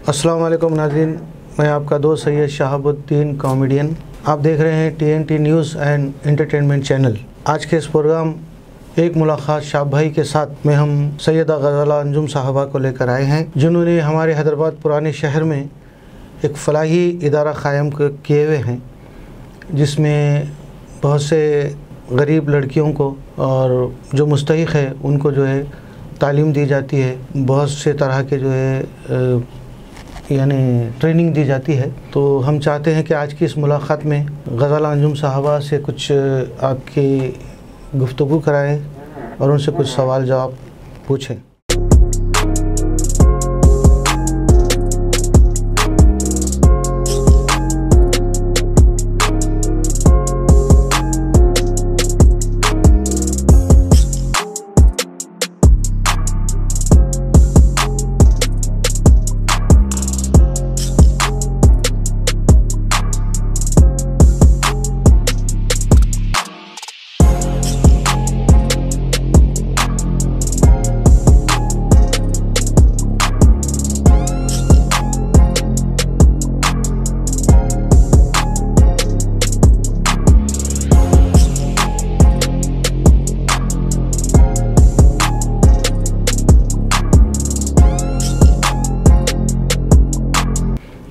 अस्सलाम वालेकुम नाज़रीन, मैं आपका दोस्त सैयद शहाबुद्दीन कॉमेडियन। आप देख रहे हैं TNT news and entertainment channel. आज के इस प्रोग्राम एक मुलाकात शाह भाई के साथ में हम सैयदा ग़ज़ाला अंजुम साहबा को लेकर आए हैं, जिन्होंने हमारे हैदराबाद पुराने शहर में एक फ़लाही इदारा क़ायम किए हुए हैं, जिसमें बहुत से गरीब लड़कियों को और जो मुस्तहिक़ है उनको जो है तालीम दी जाती है। बहुत से तरह के जो है यानी ट्रेनिंग दी जाती है। तो हम चाहते हैं कि आज की इस मुलाकात में ग़ज़ाला अंजुम साहबा से कुछ आपकी गुफ्तगू कराएं और उनसे कुछ सवाल जवाब पूछें।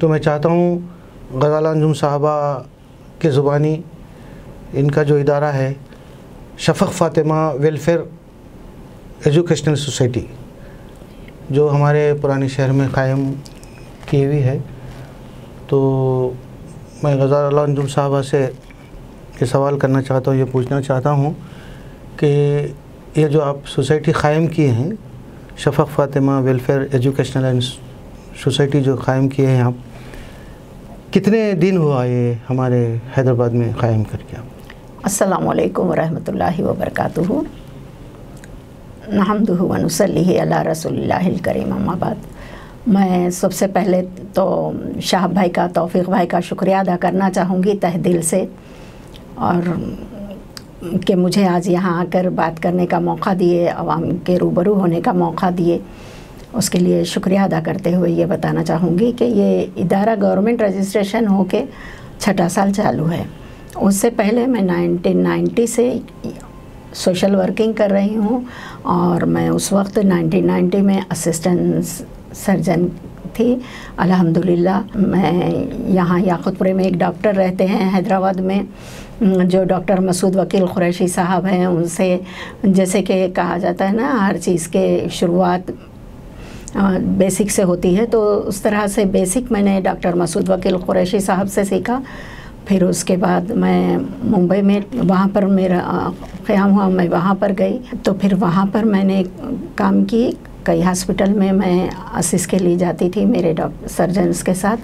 तो मैं चाहता हूँ ग़ज़ाला अंजुम साहबा के ज़ुबानी इनका जो इदारा है शफ़क़ फ़ातिमा वेलफेयर एजुकेशनल सोसाइटी, जो हमारे पुराने शहर में क़ायम की हुई है, तो मैं ग़ज़ाला अंजुम साहबा से ये सवाल करना चाहता हूँ, ये पूछना चाहता हूँ कि ये जो आप सोसाइटी क़ायम किए हैं, Shafaq Fatima welfare educational and society जो क़ायम किए हैं आप, कितने दिन हुआ ये हमारे हैदराबाद में क़ायम करके आप? अस्सलामु अलैकुम व रहमतुल्लाहि व बरकातुहू। नहमदुहु व नुसल्ली अला रसूलिल्लाहिल करीम, अम्मा बाद। मैं सबसे पहले तो शाह भाई का, तौफ़ीक़ भाई का शुक्रिया अदा करना चाहूँगी तहे दिल से, और कि मुझे आज यहाँ आकर बात करने का मौका दिए, आवाम के रूबरू होने का मौका दिए, उसके लिए शुक्रिया अदा करते हुए ये बताना चाहूँगी कि ये इदारा गवर्नमेंट रजिस्ट्रेशन होके 6ठा साल चालू है। उससे पहले मैं 1990 से सोशल वर्किंग कर रही हूँ, और मैं उस वक्त 1990 में असिस्टेंट सर्जन थी। अल्हम्दुलिल्लाह मैं यहाँ याक़ूतपुरे में एक डॉक्टर रहते हैं हैदराबाद में, जो डॉक्टर मसूद वकील कुरैशी साहब हैं। उनसे जैसे कि कहा जाता है ना, हर चीज़ के शुरुआत बेसिक से होती है, तो उस तरह से बेसिक मैंने डॉक्टर मसूद वकील कुरैशी साहब से सीखा। फिर उसके बाद मैं मुंबई में, वहाँ पर मेरा क़याम हुआ, मैं वहाँ पर गई, तो फिर वहाँ पर मैंने काम की। कई हॉस्पिटल में मैं असिस्ट के लिए जाती थी मेरे सर्जन्स के साथ,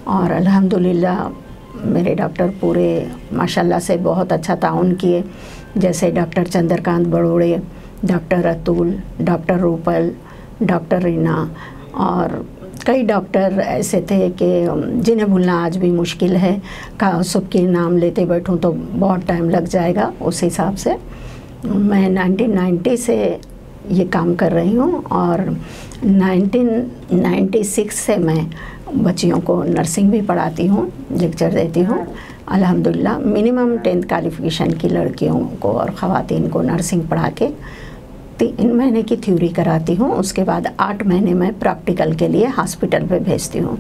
और अल्हम्दुलिल्लाह मेरे डॉक्टर पूरे माशाल्लाह से बहुत अच्छा ताउन किए। जैसे doctor Chandrakant Badode, doctor Atul, doctor Rupal, doctor Reena, और कई डॉक्टर ऐसे थे कि जिन्हें भूलना आज भी मुश्किल है। सबके नाम लेते बैठूं तो बहुत टाइम लग जाएगा। उस हिसाब से मैं 1990 से ये काम कर रही हूँ, और 1996 से मैं बच्चियों को नर्सिंग भी पढ़ाती हूँ, लेक्चर देती हूँ। अल्हम्दुलिल्लाह मिनिमम 10th क्वालिफ़िकेशन की लड़कियों को और ख़वातीन को नर्सिंग पढ़ा के 3 महीने की थ्योरी कराती हूँ। उसके बाद 8 महीने में प्रैक्टिकल के लिए हॉस्पिटल पे भेजती हूँ।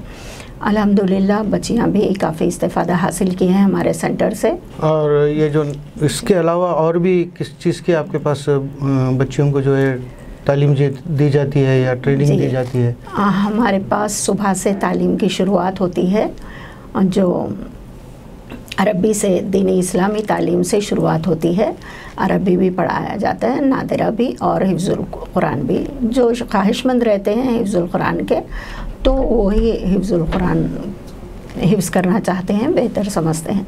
अल्हम्दुलिल्लाह बच्चियाँ भी काफ़ी इस्तेफ़ादा हासिल की हैं हमारे सेंटर से। और ये जो इसके अलावा और भी किस चीज़ की आपके पास बच्चियों को जो है तालीम दी जाती है या ट्रेनिंग दी जाती है? हमारे पास सुबह से तालीम की शुरुआत होती है, जो अरबी से दीनी इस्लामी तालीम से शुरुआत होती है। अरबी भी पढ़ाया जाता है, नादिरा भी, और हिफ्ज़ुल कुरान भी। जो ख्वाहिशमंद रहते हैं हिफ्ज़ुल कुरान के, तो वही हिफ्ज़ुल कुरान हिफ्ज़ करना चाहते हैं, बेहतर समझते हैं।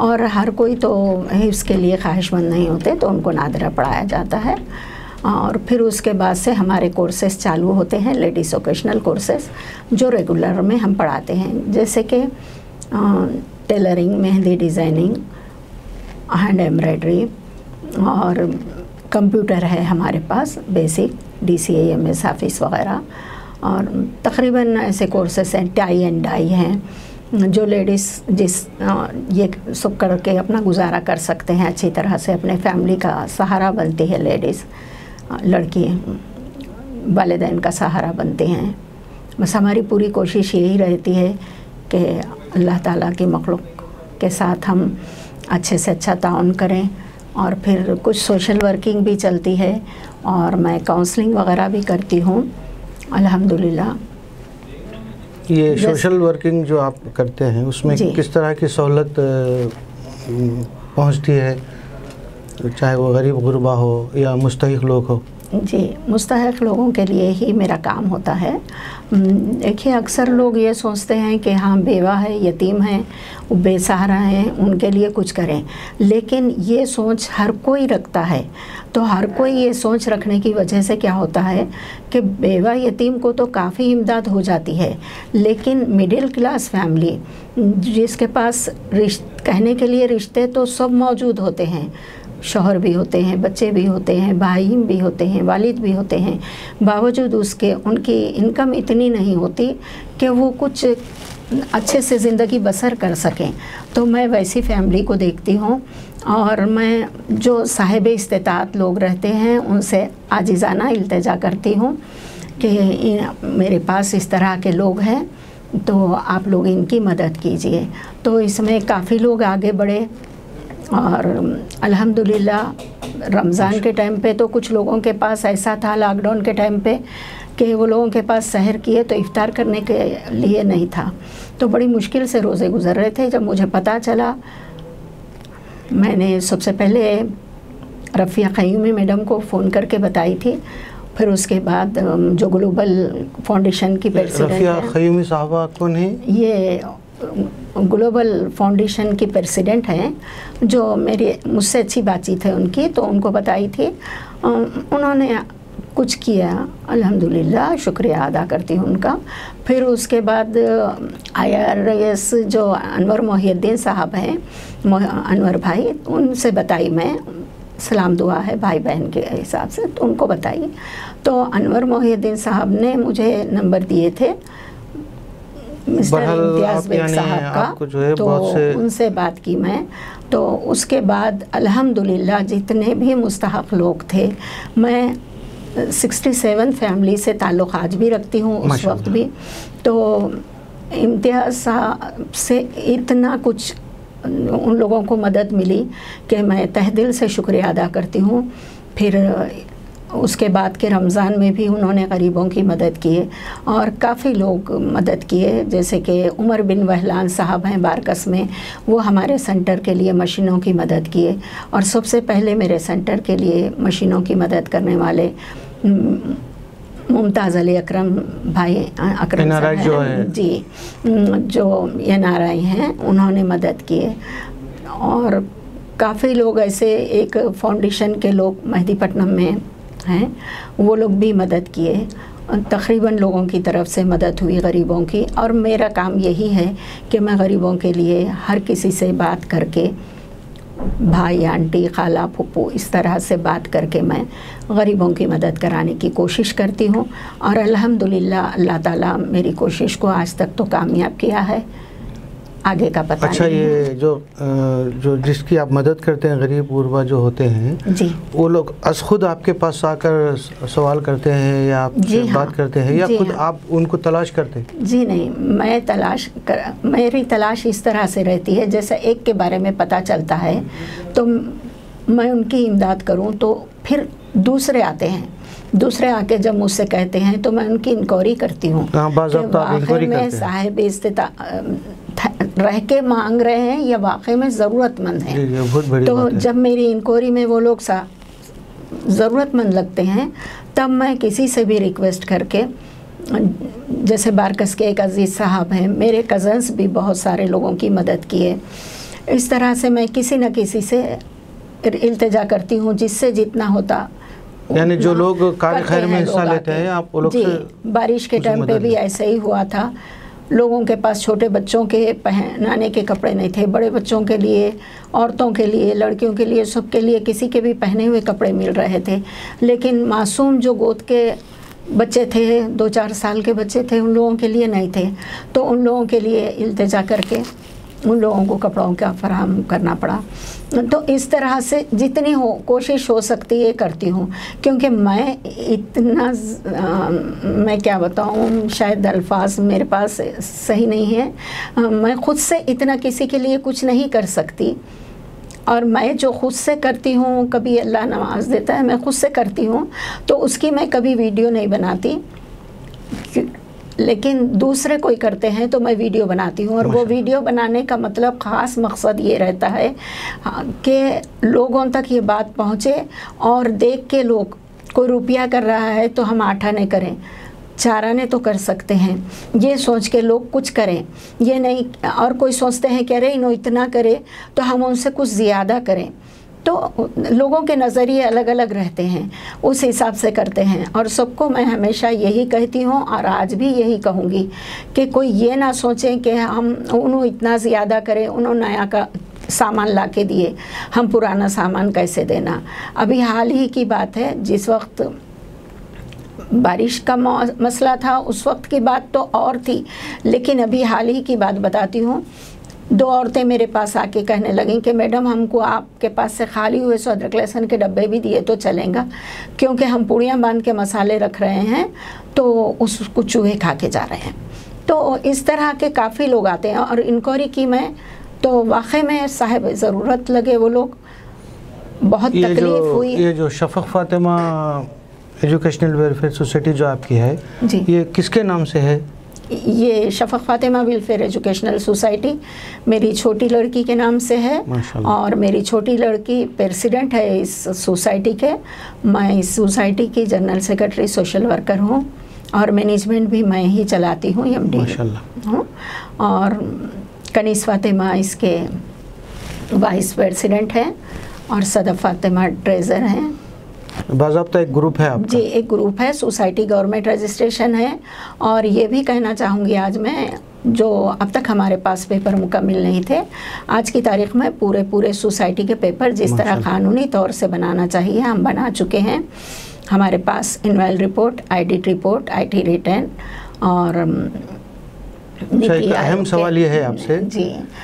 और हर कोई तो हिफ्ज़ के लिए ख्वाहिशमंद नहीं होते, तो उनको नादिरा पढ़ाया जाता है। और फिर उसके बाद से हमारे कोर्सेस चालू होते हैं, लेडीज़ वोकेशनल कोर्सेस, जो रेगुलर में हम पढ़ाते हैं, जैसे कि tailoring, mehndi designing, hand embroidery, और कंप्यूटर है हमारे पास बेसिक, DCA MS ऑफिस वगैरह, और तकरीबन ऐसे कोर्सेस हैं, टाई एंड डाई हैं, जो लेडीज़ ये सब करके अपना गुजारा कर सकते हैं, अच्छी तरह से अपने फैमिली का सहारा बनती है लेडीज़, लड़की वालिदैन का सहारा बनते हैं। बस हमारी पूरी कोशिश यही रहती है कि अल्लाह ताला की मखलूक के साथ हम अच्छे से अच्छा ताउन करें। और फिर कुछ सोशल वर्किंग भी चलती है और मैं काउंसलिंग वगैरह भी करती हूँ अल्हम्दुलिल्लाह। ये सोशल वर्किंग जो आप करते हैं उसमें किस तरह की सहूलत पहुँचती है, चाहे वो गरीब गुरबा हो या मुस्तहिक लोग हो? जी, मुस्तहिक लोगों के लिए ही मेरा काम होता है। देखिए, अक्सर लोग ये सोचते हैं कि हाँ बेवा है, यतीम है, वो बेसहारा हैं, उनके लिए कुछ करें, लेकिन ये सोच हर कोई रखता है। तो हर कोई ये सोच रखने की वजह से क्या होता है कि बेवा यतीम को तो काफ़ी इमदाद हो जाती है, लेकिन मिडिल क्लास फैमिली जिसके पास कहने के लिए रिश्ते तो सब मौजूद होते हैं, शौहर भी होते हैं, बच्चे भी होते हैं, भाई भी होते हैं, वालिद भी होते हैं, बावजूद उसके उनकी इनकम इतनी नहीं होती कि वो कुछ अच्छे से ज़िंदगी बसर कर सकें। तो मैं वैसी फैमिली को देखती हूँ और मैं जो साहिब इस्तेताअत लोग रहते हैं उनसे आजिज़ाना इल्तिजा करती हूँ कि मेरे पास इस तरह के लोग हैं, तो आप लोग इनकी मदद कीजिए। तो इसमें काफ़ी लोग आगे बढ़े और अल्हम्दुलिल्लाह रमज़ान के टाइम पे तो कुछ लोगों के पास ऐसा था लॉकडाउन के टाइम पे कि वो लोगों के पास सहर किए तो इफ्तार करने के लिए नहीं था, तो बड़ी मुश्किल से रोज़े गुज़र रहे थे। जब मुझे पता चला, मैंने सबसे पहले रफ़िया क़य्यूमी मैडम को फ़ोन करके बताई थी, फिर उसके बाद जो ग्लोबल फाउंडेशन की प्रेसिडेंट है। रफ़िया क़य्यूमी साहबा कौन है? ये ग्लोबल फाउंडेशन की प्रेसिडेंट हैं, जो मुझसे अच्छी बातचीत है उनकी, तो उनको बताई थी। उन्होंने कुछ किया, अल्हम्दुलिल्लाह, शुक्रिया अदा करती हूँ उनका। फिर उसके बाद IRS जो अनवर मोहिउद्दीन साहब हैं, अनवर भाई, उनसे बताई मैं, सलाम दुआ है भाई बहन के हिसाब से, तो उनको बताई। तो अनवर मोहिउद्दीन साहब ने मुझे नंबर दिए थे मिस्टर इम्तियाज़ बेग साहब का, तो उनसे बात की मैं। तो उसके बाद अल्हम्दुलिल्लाह जितने भी मुस्तहक़ लोग थे, मैं 67 फैमिली से ताल्लुक़ आज भी रखती हूँ, उस वक्त भी। तो इम्तियाज़ साहब से इतना कुछ उन लोगों को मदद मिली कि मैं तहे दिल से शुक्रिया अदा करती हूँ। फिर उसके बाद के रमज़ान में भी उन्होंने गरीबों की मदद किए और काफ़ी लोग मदद किए, जैसे कि उमर बिन वहलान साहब हैं बारकस में, वो हमारे सेंटर के लिए मशीनों की मदद किए। और सबसे पहले मेरे सेंटर के लिए मशीनों की मदद करने वाले मुमताज़ अली अकरम भाई, अकरम साहब जो है जी, जो NRI हैं, उन्होंने मदद किए। और काफ़ी लोग ऐसे, एक फाउंडेशन के लोग मेहदीपट्टनम में हैं, वो लोग भी मदद किए। तकरीबन लोगों की तरफ से मदद हुई गरीबों की। और मेरा काम यही है कि मैं गरीबों के लिए हर किसी से बात करके, भाई, आंटी, खाला, फूफू, इस तरह से बात करके मैं गरीबों की मदद कराने की कोशिश करती हूँ। और अल्हम्दुलिल्लाह अल्लाह ताला मेरी कोशिश को आज तक तो कामयाब किया है, आगे का पता अच्छा नहीं। ये जो जिसकी आप मदद करते हैं, गरीब गुरबा जो होते हैं जी, वो लोग अस खुद आपके पास आकर सवाल करते हैं या आपसे बात करते हैं या खुद आप उनको तलाश करते हैं? जी नहीं, मेरी तलाश इस तरह से रहती है, जैसे एक के बारे में पता चलता है तो मैं उनकी इमदाद करूं, तो फिर दूसरे आते हैं, दूसरे आके जब मुझसे कहते हैं तो मैं उनकी इंक्वायरी करती हूँ कि वाकई में साहिब इस्तेताअत रह के मांग रहे हैं या वाकई में ज़रूरतमंद हैं। तो जब मेरी इंक्वायरी में वो लोग ज़रूरतमंद लगते हैं, तब मैं किसी से भी रिक्वेस्ट करके, जैसे बारकस के एक अजीज़ साहब हैं, मेरे कज़न्स भी बहुत सारे लोगों की मदद किए। इस तरह से मैं किसी न किसी से इल्तिजा करती हूँ, जिससे जितना होता, यानी जो लोग कार्य खैर में हिस्सा लेते हैं आप वो लोग से बारिश के टाइम पे भी ऐसे ही हुआ था। लोगों के पास छोटे बच्चों के पहनाने के कपड़े नहीं थे, बड़े बच्चों के लिए, औरतों के लिए, लड़कियों के लिए, सबके लिए किसी के भी पहने हुए कपड़े मिल रहे थे, लेकिन मासूम जो गोद के बच्चे थे, 2-4 साल के बच्चे थे, उन लोगों के लिए नहीं थे, तो उन लोगों के लिए इल्तिजा करके उन लोगों को कपड़ों का फराहम करना पड़ा। तो इस तरह से जितनी कोशिश हो सकती है करती हूँ, क्योंकि मैं इतना मैं क्या बताऊँ, शायद अल्फाज मेरे पास सही नहीं है, मैं ख़ुद से इतना किसी के लिए कुछ नहीं कर सकती। और मैं जो ख़ुद से करती हूँ, कभी अल्लाह नवाज देता है, मैं ख़ुद से करती हूँ तो उसकी मैं कभी वीडियो नहीं बनाती, लेकिन दूसरे कोई करते हैं तो मैं वीडियो बनाती हूँ। और वो वीडियो बनाने का मतलब ख़ास मकसद ये रहता है कि लोगों तक ये बात पहुँचे और देख के लोग, कोई रुपया कर रहा है तो हम 8 आने करें, 4 आने तो कर सकते हैं, ये सोच के लोग कुछ करें, ये नहीं। और कोई सोचते हैं कि अरे इन्हों इतना करे तो हम उनसे कुछ ज़्यादा करें। तो लोगों के नज़रिए अलग अलग रहते हैं, उस हिसाब से करते हैं। और सबको मैं हमेशा यही कहती हूँ और आज भी यही कहूँगी कि कोई ये ना सोचें कि हम उन्होंने इतना ज़्यादा करें, उन्होंने नया का सामान ला के दिए, हम पुराना सामान कैसे देना। अभी हाल ही की बात है, जिस वक्त बारिश का मसला था उस वक्त की बात तो और थी, लेकिन अभी हाल ही की बात बताती हूँ। 2 औरतें मेरे पास आके कहने लगीं कि मैडम हमको आपके पास से खाली हुए सो अदरक लहसुन के डब्बे भी दिए तो चलेगा, क्योंकि हम पूड़ियाँ बांध के मसाले रख रहे हैं तो उसको चूहे खा के जा रहे हैं। तो इस तरह के काफ़ी लोग आते हैं और इंक्वायरी की मैं तो वाकई में साहिब ज़रूरत लगे वो लोग, बहुत तकलीफ़ हुई। ये जो शफ़क़ फ़ातिमा एजुकेशनल वेलफेयर सोसाइटी जो आपकी है जी, ये किसके नाम से है? ये शफ़क़ फ़ातिमा वेलफेयर एजुकेशनल सोसाइटी मेरी छोटी लड़की के नाम से है और मेरी छोटी लड़की प्रेसिडेंट है इस सोसाइटी के। मैं इस सोसाइटी की जनरल सेक्रेटरी सोशल वर्कर हूँ और मैनेजमेंट भी मैं ही चलाती हूँ, MD हूँ। और कनीस फ़ातिमा इसके वाइस प्रेसिडेंट हैं और सदफ़ फ़ातिमा ट्रेज़र हैं। बाज़ाब्ता एक ग्रुप है आपका? जी, एक ग्रुप है, सोसाइटी गवर्नमेंट रजिस्ट्रेशन है। और ये भी कहना चाहूँगी आज मैं, जो अब तक हमारे पास पेपर मुकम्मल नहीं थे, आज की तारीख़ में पूरे सोसाइटी के पेपर जिस तरह कानूनी तौर से बनाना चाहिए हम बना चुके हैं। हमारे पास इनवेल report, audit report, IT return और एक अहम सवाल ये है आपसे जी,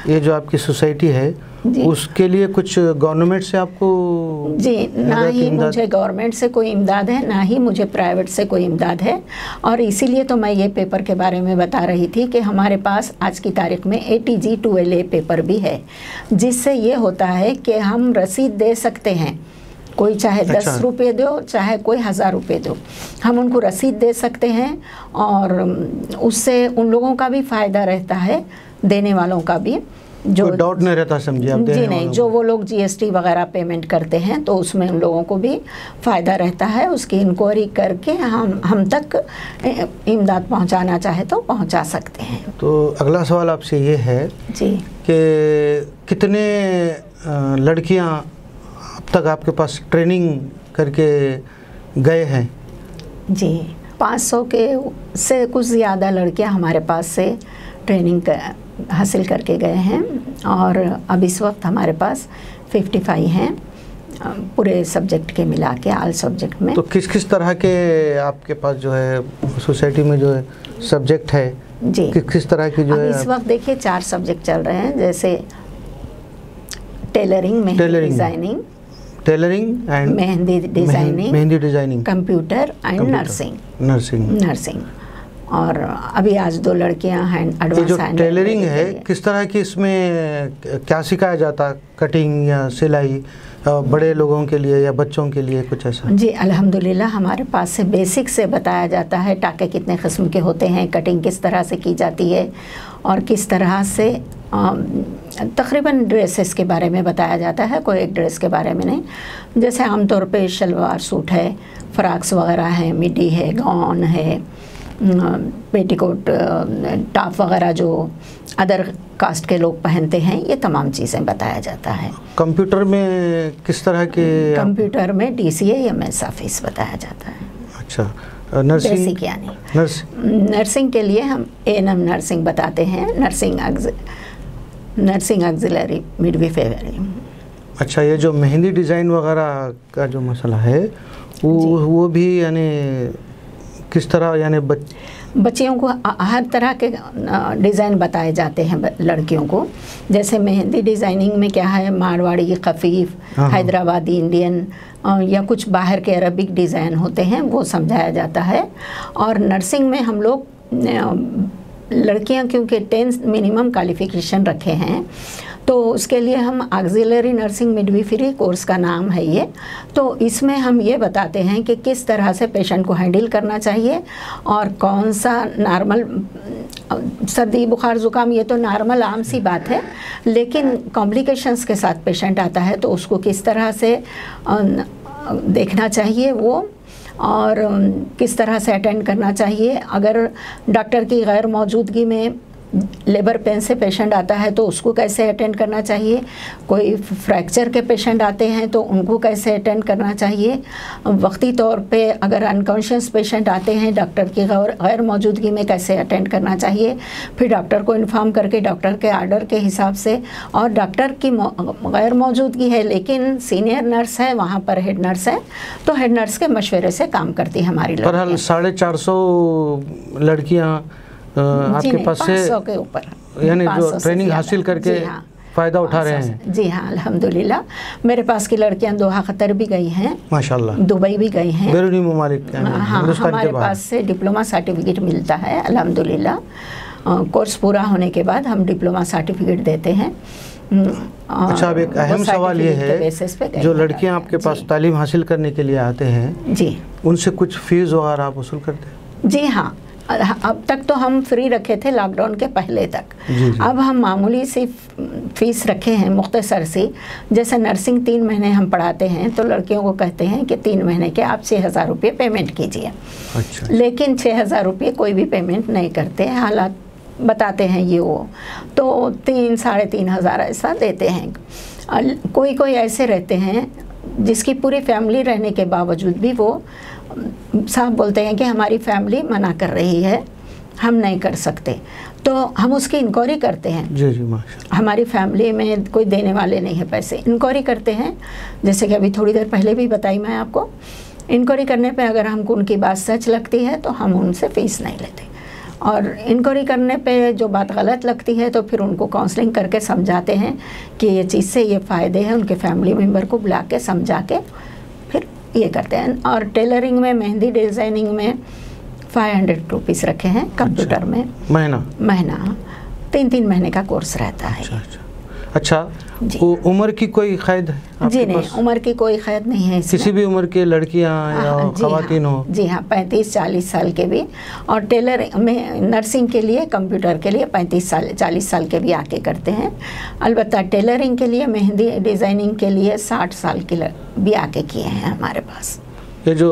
ये जो आपकी सोसाइटी है उसके लिए कुछ गवर्नमेंट से आपको जी, ना ही मुझे गवर्नमेंट से कोई इमदाद है, ना ही मुझे प्राइवेट से कोई इमदाद है। और इसीलिए तो मैं ये पेपर के बारे में बता रही थी कि हमारे पास आज की तारीख में ATG 2LA पेपर भी है, जिससे ये होता है कि हम रसीद दे सकते हैं, कोई चाहे 10 रुपये दो, चाहे कोई 1000 रुपये दो, हम उनको रसीद दे सकते हैं। और उससे उन लोगों का भी फ़ायदा रहता है, देने वालों का भी, जो डाउट नहीं रहता, समझिए आप। जी नहीं, जो वो लोग GST वगैरह पेमेंट करते हैं तो उसमें उन लोगों को भी फ़ायदा रहता है। उसकी इंक्वायरी करके हम तक इमदाद पहुंचाना चाहे तो पहुंचा सकते हैं। तो अगला सवाल आपसे ये है जी कि कितने लड़कियां अब तक आपके पास ट्रेनिंग करके गए हैं? जी, 500 के से कुछ ज़्यादा लड़कियां हमारे पास से ट्रेनिंग हासिल करके गए हैं और अब इस वक्त हमारे पास 55 हैं पूरे सब्जेक्ट के मिला के, ऑल सब्जेक्ट में। तो किस किस तरह के आपके पास जो है सोसाइटी में जो है सब्जेक्ट है जी, किस तरह की जो है? इस वक्त देखिए 4 सब्जेक्ट चल रहे हैं, जैसे tailoring, mehndi designing, computer and nursing. और अभी आज 2 लड़कियां हैं एडवांस। जो टेलरिंग है किस तरह की, इसमें क्या सिखाया जाता है? कटिंग या सिलाई बड़े लोगों के लिए या बच्चों के लिए कुछ ऐसा? जी अल्हम्दुलिल्लाह हमारे पास से बेसिक से बताया जाता है, टाके कितने किस्म के होते हैं, कटिंग किस तरह से की जाती है और किस तरह से तकरीबन ड्रेसेस के बारे में बताया जाता है, कोई एक ड्रेस के बारे में नहीं। जैसे आमतौर पे शलवार सूट है, फ्रॉक्स वगैरह है, मिडी है, गाउन है, पेटीकोट, टॉप वगैरह जो अदर कास्ट के लोग पहनते हैं, ये तमाम चीज़ें बताया जाता है। कंप्यूटर में किस तरह के? कंप्यूटर में DCA या MES ऑफिस बताया जाता है। अच्छा, नर्सिंग यानी नर्सिंग के लिए हम A&M नर्सिंग बताते हैं, नर्सिंग ऑक्सिलरी मिडवाइफरी। अच्छा, ये जो मेहंदी डिज़ाइन वगैरह का जो मसला है वो भी यानी किस तरह यानी बच्चियों को हर तरह के डिज़ाइन बताए जाते हैं लड़कियों को। जैसे मेहंदी डिज़ाइनिंग में क्या है, मारवाड़ी, खफीफ, हैदराबादी, इंडियन या कुछ बाहर के अरबिक डिज़ाइन होते हैं, वो समझाया जाता है। और नर्सिंग में हम लोग लड़कियां क्योंकि 10 मिनिमम क्वालिफ़िकेशन रखे हैं, तो उसके लिए हम ऑक्सिलरी नर्सिंग मिडवाइफरी कोर्स का नाम है ये। तो इसमें हम ये बताते हैं कि किस तरह से पेशेंट को हैंडल करना चाहिए और कौन सा नॉर्मल, सर्दी बुखार ज़ुकाम ये तो नॉर्मल आम सी बात है, लेकिन कॉम्प्लिकेशंस के साथ पेशेंट आता है तो उसको किस तरह से देखना चाहिए वो, और किस तरह से अटेंड करना चाहिए। अगर डॉक्टर की गैर मौजूदगी में लेबर पेन से पेशेंट आता है तो उसको कैसे अटेंड करना चाहिए, कोई फ्रैक्चर के पेशेंट आते हैं तो उनको कैसे अटेंड करना चाहिए, वक्ती तौर पे अगर अनकॉन्शियस पेशेंट आते हैं डॉक्टर की गैर मौजूदगी में कैसे अटेंड करना चाहिए, फिर डॉक्टर को इन्फॉर्म करके डॉक्टर के आर्डर के हिसाब से, और डॉक्टर की गैर मौजूदगी है लेकिन सीनियर नर्स है वहाँ पर, हेड नर्स है, तो हेड नर्स के मशवरे से काम करती है हमारी लड़कियाँ। 450 लड़कियाँ आपके पास से 500 के ऊपर, यानी जो ट्रेनिंग हासिल करके फ़ायदा उठा रहे हैं। जी हाँ, अल्हम्दुलिल्लाह। मेरे पास की लड़कियां दोहा कतर भी गई हैं, माशाल्लाह, दुबई भी गई हैं, बैरूनी ममालिक। हाँ, हमारे पास से डिप्लोमा सर्टिफिकेट मिलता है अल्हम्दुलिल्लाह। कोर्स पूरा होने के बाद हम डिप्लोमा सर्टिफिकेट देते हैं। अच्छा, अब एक अहम सवाल ये है, जो लड़कियां आपके पास तालीम हासिल करने के लिए आते हैं जी, उनसे कुछ फीस वगैरह आप वसूल करते हैं? जी हाँ, अब तक तो हम फ्री रखे थे लॉकडाउन के पहले तक। अब हम मामूली सी फीस रखे हैं, मुख्तसर सी। जैसे नर्सिंग 3 महीने हम पढ़ाते हैं तो लड़कियों को कहते हैं कि 3 महीने के आप 6,000 रुपये पेमेंट कीजिए। अच्छा। लेकिन 6,000 रुपये कोई भी पेमेंट नहीं करते, हालात बताते हैं ये वो, तो 3 साढ़े 3 हज़ार ऐसा देते हैं। कोई कोई ऐसे रहते हैं जिसकी पूरी फैमिली रहने के बावजूद भी वो साहब बोलते हैं कि हमारी फैमिली मना कर रही है, हम नहीं कर सकते, तो हम उसकी इंक्वायरी करते हैं। जी जी, माशाल्लाह। हमारी फैमिली में कोई देने वाले नहीं है पैसे, इंक्वायरी करते हैं। जैसे कि अभी थोड़ी देर पहले भी बताई मैं आपको, इंक्वायरी करने पे अगर हमको उनकी बात सच लगती है तो हम उनसे फ़ीस नहीं लेते, और इंक्वायरी करने पे जो बात गलत लगती है तो फिर उनको काउंसलिंग करके समझाते हैं कि ये चीज़ से ये फ़ायदे हैं, उनके फैमिली मेम्बर को बुला के समझा के फिर ये करते हैं। और टेलरिंग में, मेहंदी डिज़ाइनिंग में 500 रुपीज़ रखे हैं कंप्यूटर में। महीना 3-3 महीने का कोर्स रहता है। अच्छा, उम्र की कोई क़ैद है? जी नहीं, उम्र की कोई क़ैद नहीं है इसमें। किसी भी उम्र के लड़कियां या ख़वातीन हो? जी हाँ, 35-40 साल के भी, और टेलर में नर्सिंग के लिए, कंप्यूटर के लिए 35-40 साल के भी आके करते हैं। अलबत्ता टेलरिंग के लिए, मेहंदी डिज़ाइनिंग के लिए 60 साल के भी आके किए हैं हमारे पास। ये जो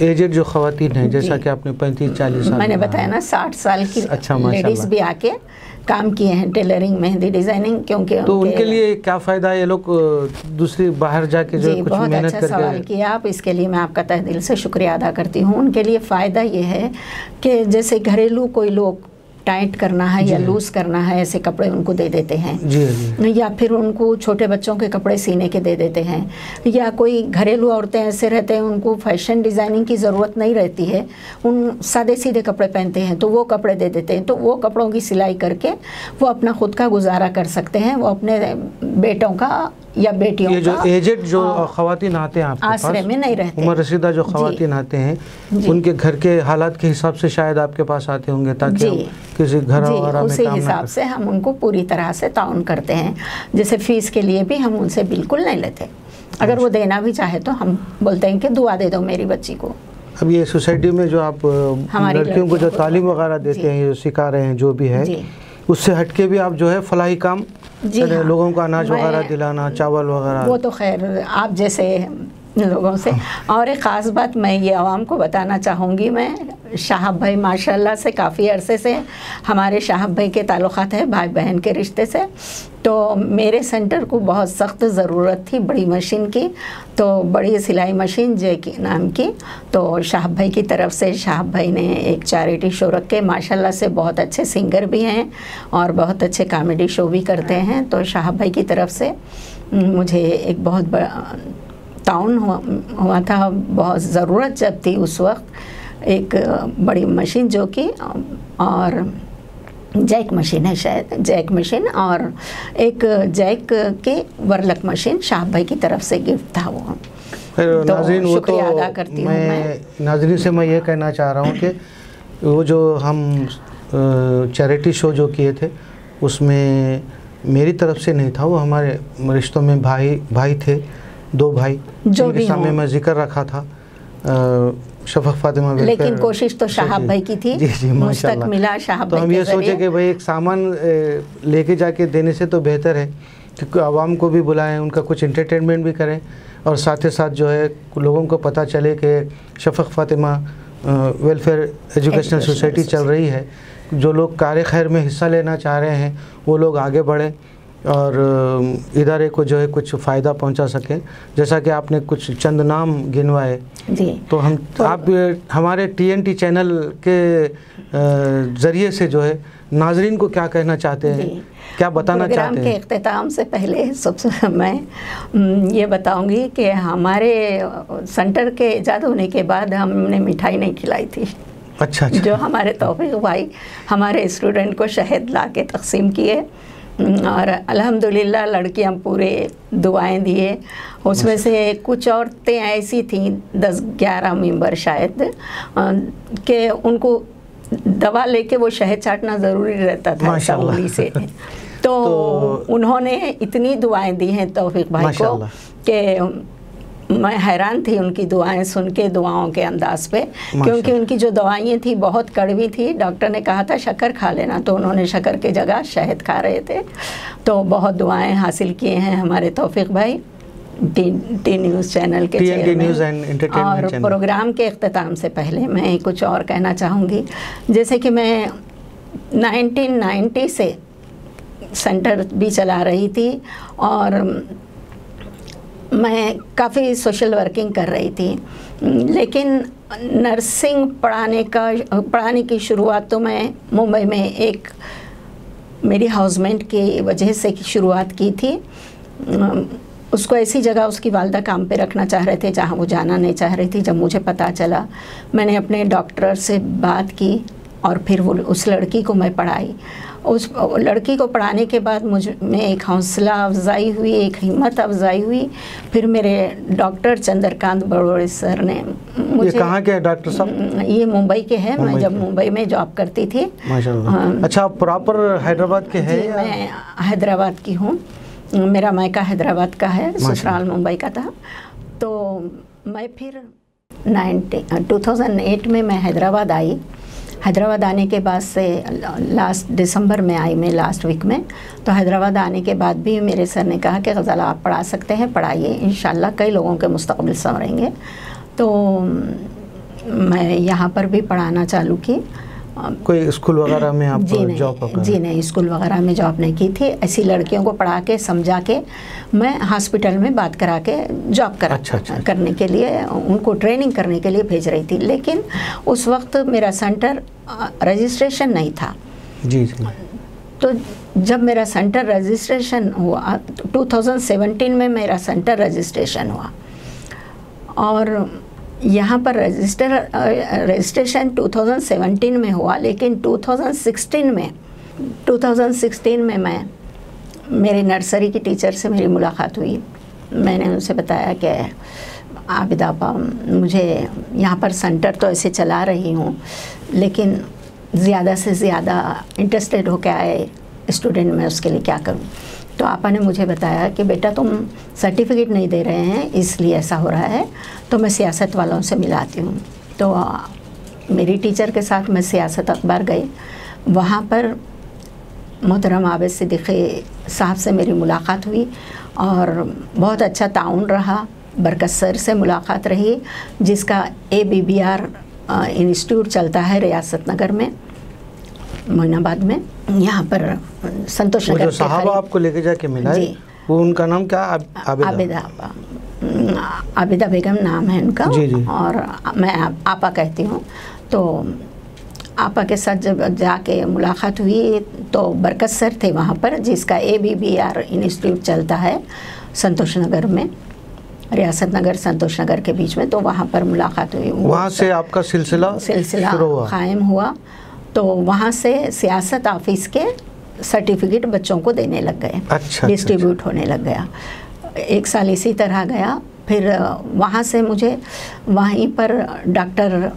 एजेड जो ख़वातीन हैं, जैसा कि आपने 35-40 साल मैंने बताया ना, 60 साल की लेडीज़ भी आके काम किए हैं टेलरिंग, मेहंदी डिज़ाइनिंग, क्योंकि तो उनके लिए क्या फ़ायदा है? ये लोग दूसरी बाहर जाके जो कुछ बहुत मेहनत अच्छा सवाल किया आप, इसके लिए मैं आपका तहे दिल से शुक्रिया अदा करती हूँ। उनके लिए फ़ायदा ये है कि जैसे घरेलू कोई लोग टाइट करना है या लूज़ करना है, ऐसे कपड़े उनको दे देते हैं जी। या फिर उनको छोटे बच्चों के कपड़े सीने के दे देते हैं, या कोई घरेलू औरतें ऐसे रहते हैं उनको फैशन डिज़ाइनिंग की ज़रूरत नहीं रहती है, उन सादे सीधे कपड़े पहनते हैं तो वो कपड़े दे देते हैं, तो वो कपड़ों की सिलाई करके वो अपना खुद का गुजारा कर सकते हैं, वो अपने बेटों का या बेटियों ये जो एजेड जो ख़वातीन आते हैं आपके आश्रय में नहीं रहते, उम्र रसीदा जो ख़वातीन आते हैं, उनके घर के हालात के हिसाब से शायद आपके पास आते होंगे ताकि किसी घर वगैरह में उसी हिसाब से हम उनको पूरी तरह से ताउन करते हैं। जैसे फ़ीस के लिए भी हम उनसे बिल्कुल नहीं लेते, अगर वो देना भी चाहे तो हम बोलते हैं कि दुआ दे दो मेरी बच्ची को। अब ये सोसाइटी में जो आप लड़कियों को जो तालीम वगैरह देते हैं, जो सिखा रहे हैं, जो भी है, उससे हटके भी आप जो है फलाही काम लोगों को अनाज वगैरह दिलाना, चावल वगैरह, वो तो खैर आप जैसे लोगों से। और एक ख़ास बात मैं ये आवाम को बताना चाहूँगी, मैं शाहब भाई माशाल्लाह से काफ़ी अरसे से हमारे शाहब भाई के ताल्लुक़ात है, भाई बहन के रिश्ते से, तो मेरे सेंटर को बहुत सख्त ज़रूरत थी बड़ी मशीन की, तो बड़ी सिलाई मशीन जे की नाम की, तो शाहब भाई की तरफ से शाहब भाई ने एक चैरिटी शो रखे, माशाल्लाह से बहुत अच्छे सिंगर भी हैं और बहुत अच्छे कॉमेडी शो भी करते हैं। तो शाहब भाई की तरफ से मुझे एक बहुत ताउन हुआ था, बहुत ज़रूरत जब थी उस वक्त एक बड़ी मशीन जो कि और जैक मशीन है, शायद जैक मशीन, और एक जैक के वर्लक मशीन शाह भाई की तरफ से गिफ्ट था वो। तो नाज़रीन, वो शुक्रिया अदा करती हूँ मैं। नाज़रीन से मैं ये कहना चाह रहा हूँ कि वो जो हम चैरिटी शो जो किए थे उसमें मेरी तरफ से नहीं था, वो हमारे रिश्तों में भाई थे, 2 भाई जिनके सामने मैं जिक्र रखा था, शफक फातिमा, लेकिन कोशिश तो शाहब भाई की थी। जी मुस्तक मिला शाहब तो भाई। हम ये सोचे कि भाई एक सामान लेके जाके देने से तो बेहतर है कि आवाम को भी बुलाएं, उनका कुछ एंटरटेनमेंट भी करें, और साथ ही साथ जो है लोगों को पता चले कि Shafaq Fatima welfare educational society चल रही है। जो लोग कार्य खैर में हिस्सा लेना चाह रहे हैं वो लोग आगे बढ़ें और इदारे को जो है कुछ फ़ायदा पहुंचा सकें। जैसा कि आपने कुछ चंद नाम गिनवाए जी, तो आप हमारे TNT चैनल के ज़रिए से जो है नाजरीन को क्या कहना चाहते हैं, क्या बताना चाहते हैं? प्रोग्राम के इख्तिताम से पहले सबसे मैं ये बताऊंगी कि हमारे सेंटर के ईजाद होने के बाद हमने मिठाई नहीं खिलाई थी। अच्छा। जो हमारे तौफीक भाई हमारे स्टूडेंट को शहद ला के तकसीम किए, और अल्हम्दुलिल्लाह लड़कियां पूरे दुआएं दिए। उसमें से कुछ औरतें ऐसी थीं 10-11 मेंबर शायद कि उनको दवा लेके वो शहद चाटना ज़रूरी रहता था सऊदी से। तो उन्होंने इतनी दुआएं दी हैं तौफीक भाई को कि मैं हैरान थी उनकी दुआएं सुन के, दुआओं के अंदाज पे, क्योंकि उनकी जो दवाइयाँ थी बहुत कड़वी थी। डॉक्टर ने कहा था शक्कर खा लेना, तो उन्होंने शक्कर की जगह शहद खा रहे थे। तो बहुत दुआएं हासिल किए हैं हमारे तौफीक भाई टी न्यूज़ चैनल के चेयरमैन। और प्रोग्राम के इख्तिताम से पहले मैं कुछ और कहना चाहूँगी। जैसे कि मैं 1990 से सेंटर भी चला रही थी और मैं काफ़ी सोशल वर्किंग कर रही थी, लेकिन नर्सिंग पढ़ाने की शुरुआत तो मैं मुंबई में एक मेरी हाउसमेट की वजह से शुरुआत की थी। उसको ऐसी जगह उसकी वालदा काम पे रखना चाह रहे थे जहाँ वो जाना नहीं चाह रही थी। जब मुझे पता चला, मैंने अपने डॉक्टर से बात की और फिर वो उस लड़की को मैं पढ़ाई। उस लड़की को पढ़ाने के बाद मुझ में एक हौसला अफजाई हुई, एक हिम्मत अफजाई हुई। फिर मेरे डॉक्टर चंद्रकांत बड़ोड़े सर ने मुझे, ये कहाँ के डॉक्टर साहब? ये मुंबई के हैं। मैं जब मुंबई में जॉब करती थी। माशाल्लाह। अच्छा, आप प्रॉपर हैदराबाद के हैं? मैं हैदराबाद की हूँ, मेरा मायका हैदराबाद का है, ससुराल मुंबई का था। तो मैं फिर 2008 में मैं हैदराबाद आई। हैदराबाद आने के बाद से लास्ट दिसंबर में आई मैं, लास्ट वीक में। तो हैदराबाद आने के बाद भी मेरे सर ने कहा कि ग़ज़ाला आप पढ़ा सकते हैं, पढ़ाइए, इंशाल्लाह कई लोगों के मुस्तक़बिल संवरेंगे। तो मैं यहाँ पर भी पढ़ाना चालू की। कोई स्कूल वगैरह में आप जॉब? जी नहीं, स्कूल वगैरह में जॉब नहीं की थी। ऐसी लड़कियों को पढ़ा के समझा के मैं हॉस्पिटल में बात करा के जॉब करने के लिए, उनको ट्रेनिंग करने के लिए भेज रही थी। लेकिन उस वक्त मेरा सेंटर रजिस्ट्रेशन नहीं था। जी। तो जब मेरा सेंटर रजिस्ट्रेशन हुआ 2017 में मेरा सेंटर रजिस्ट्रेशन हुआ, और यहाँ पर रजिस्ट्रेशन 2017 में हुआ। लेकिन 2016 में मैं मेरी नर्सरी की टीचर से मेरी मुलाकात हुई। मैंने उनसे बताया कि आबिदा आपा, मुझे यहाँ पर सेंटर तो ऐसे चला रही हूँ, लेकिन ज़्यादा से ज़्यादा इंटरेस्टेड होकर आए स्टूडेंट, मैं उसके लिए क्या करूँ? तो आपा ने मुझे बताया कि बेटा तुम सर्टिफिकेट नहीं दे रहे हैं इसलिए ऐसा हो रहा है, तो मैं सियासत वालों से मिलाती हूँ। तो मेरी टीचर के साथ मैं सियासत अखबार गई। वहाँ पर मोहतरम आबिद सिद्दीकी साहब से मेरी मुलाकात हुई और बहुत अच्छा ताउन रहा। बरकत सर से मुलाकात रही, जिसका ABBR इंस्टीट्यूट चलता है रियासत नगर में, मोइनाबाद में। यहाँ पर संतोष नगर जो साहबा आपको लेके जाके मिला है, वो उनका नाम क्या? आबिदा बेगम नाम है उनका। जी। और मैं आपा कहती हूँ। तो आपा के साथ जब जाके मुलाकात हुई तो बरकत सर थे वहाँ पर, जिसका ABBR इंस्टीट्यूट चलता है संतोष नगर में। रियासत नगर संतोष नगर के बीच में, तो वहाँ पर मुलाकात हुई। वहाँ से आपका सिलसिला कायम हुआ। तो वहाँ से सियासत ऑफिस के सर्टिफिकेट बच्चों को देने लग गए। अच्छा, डिस्ट्रीब्यूट होने लग गया। 1 साल इसी तरह गया। फिर वहाँ से मुझे वहीं पर डॉक्टर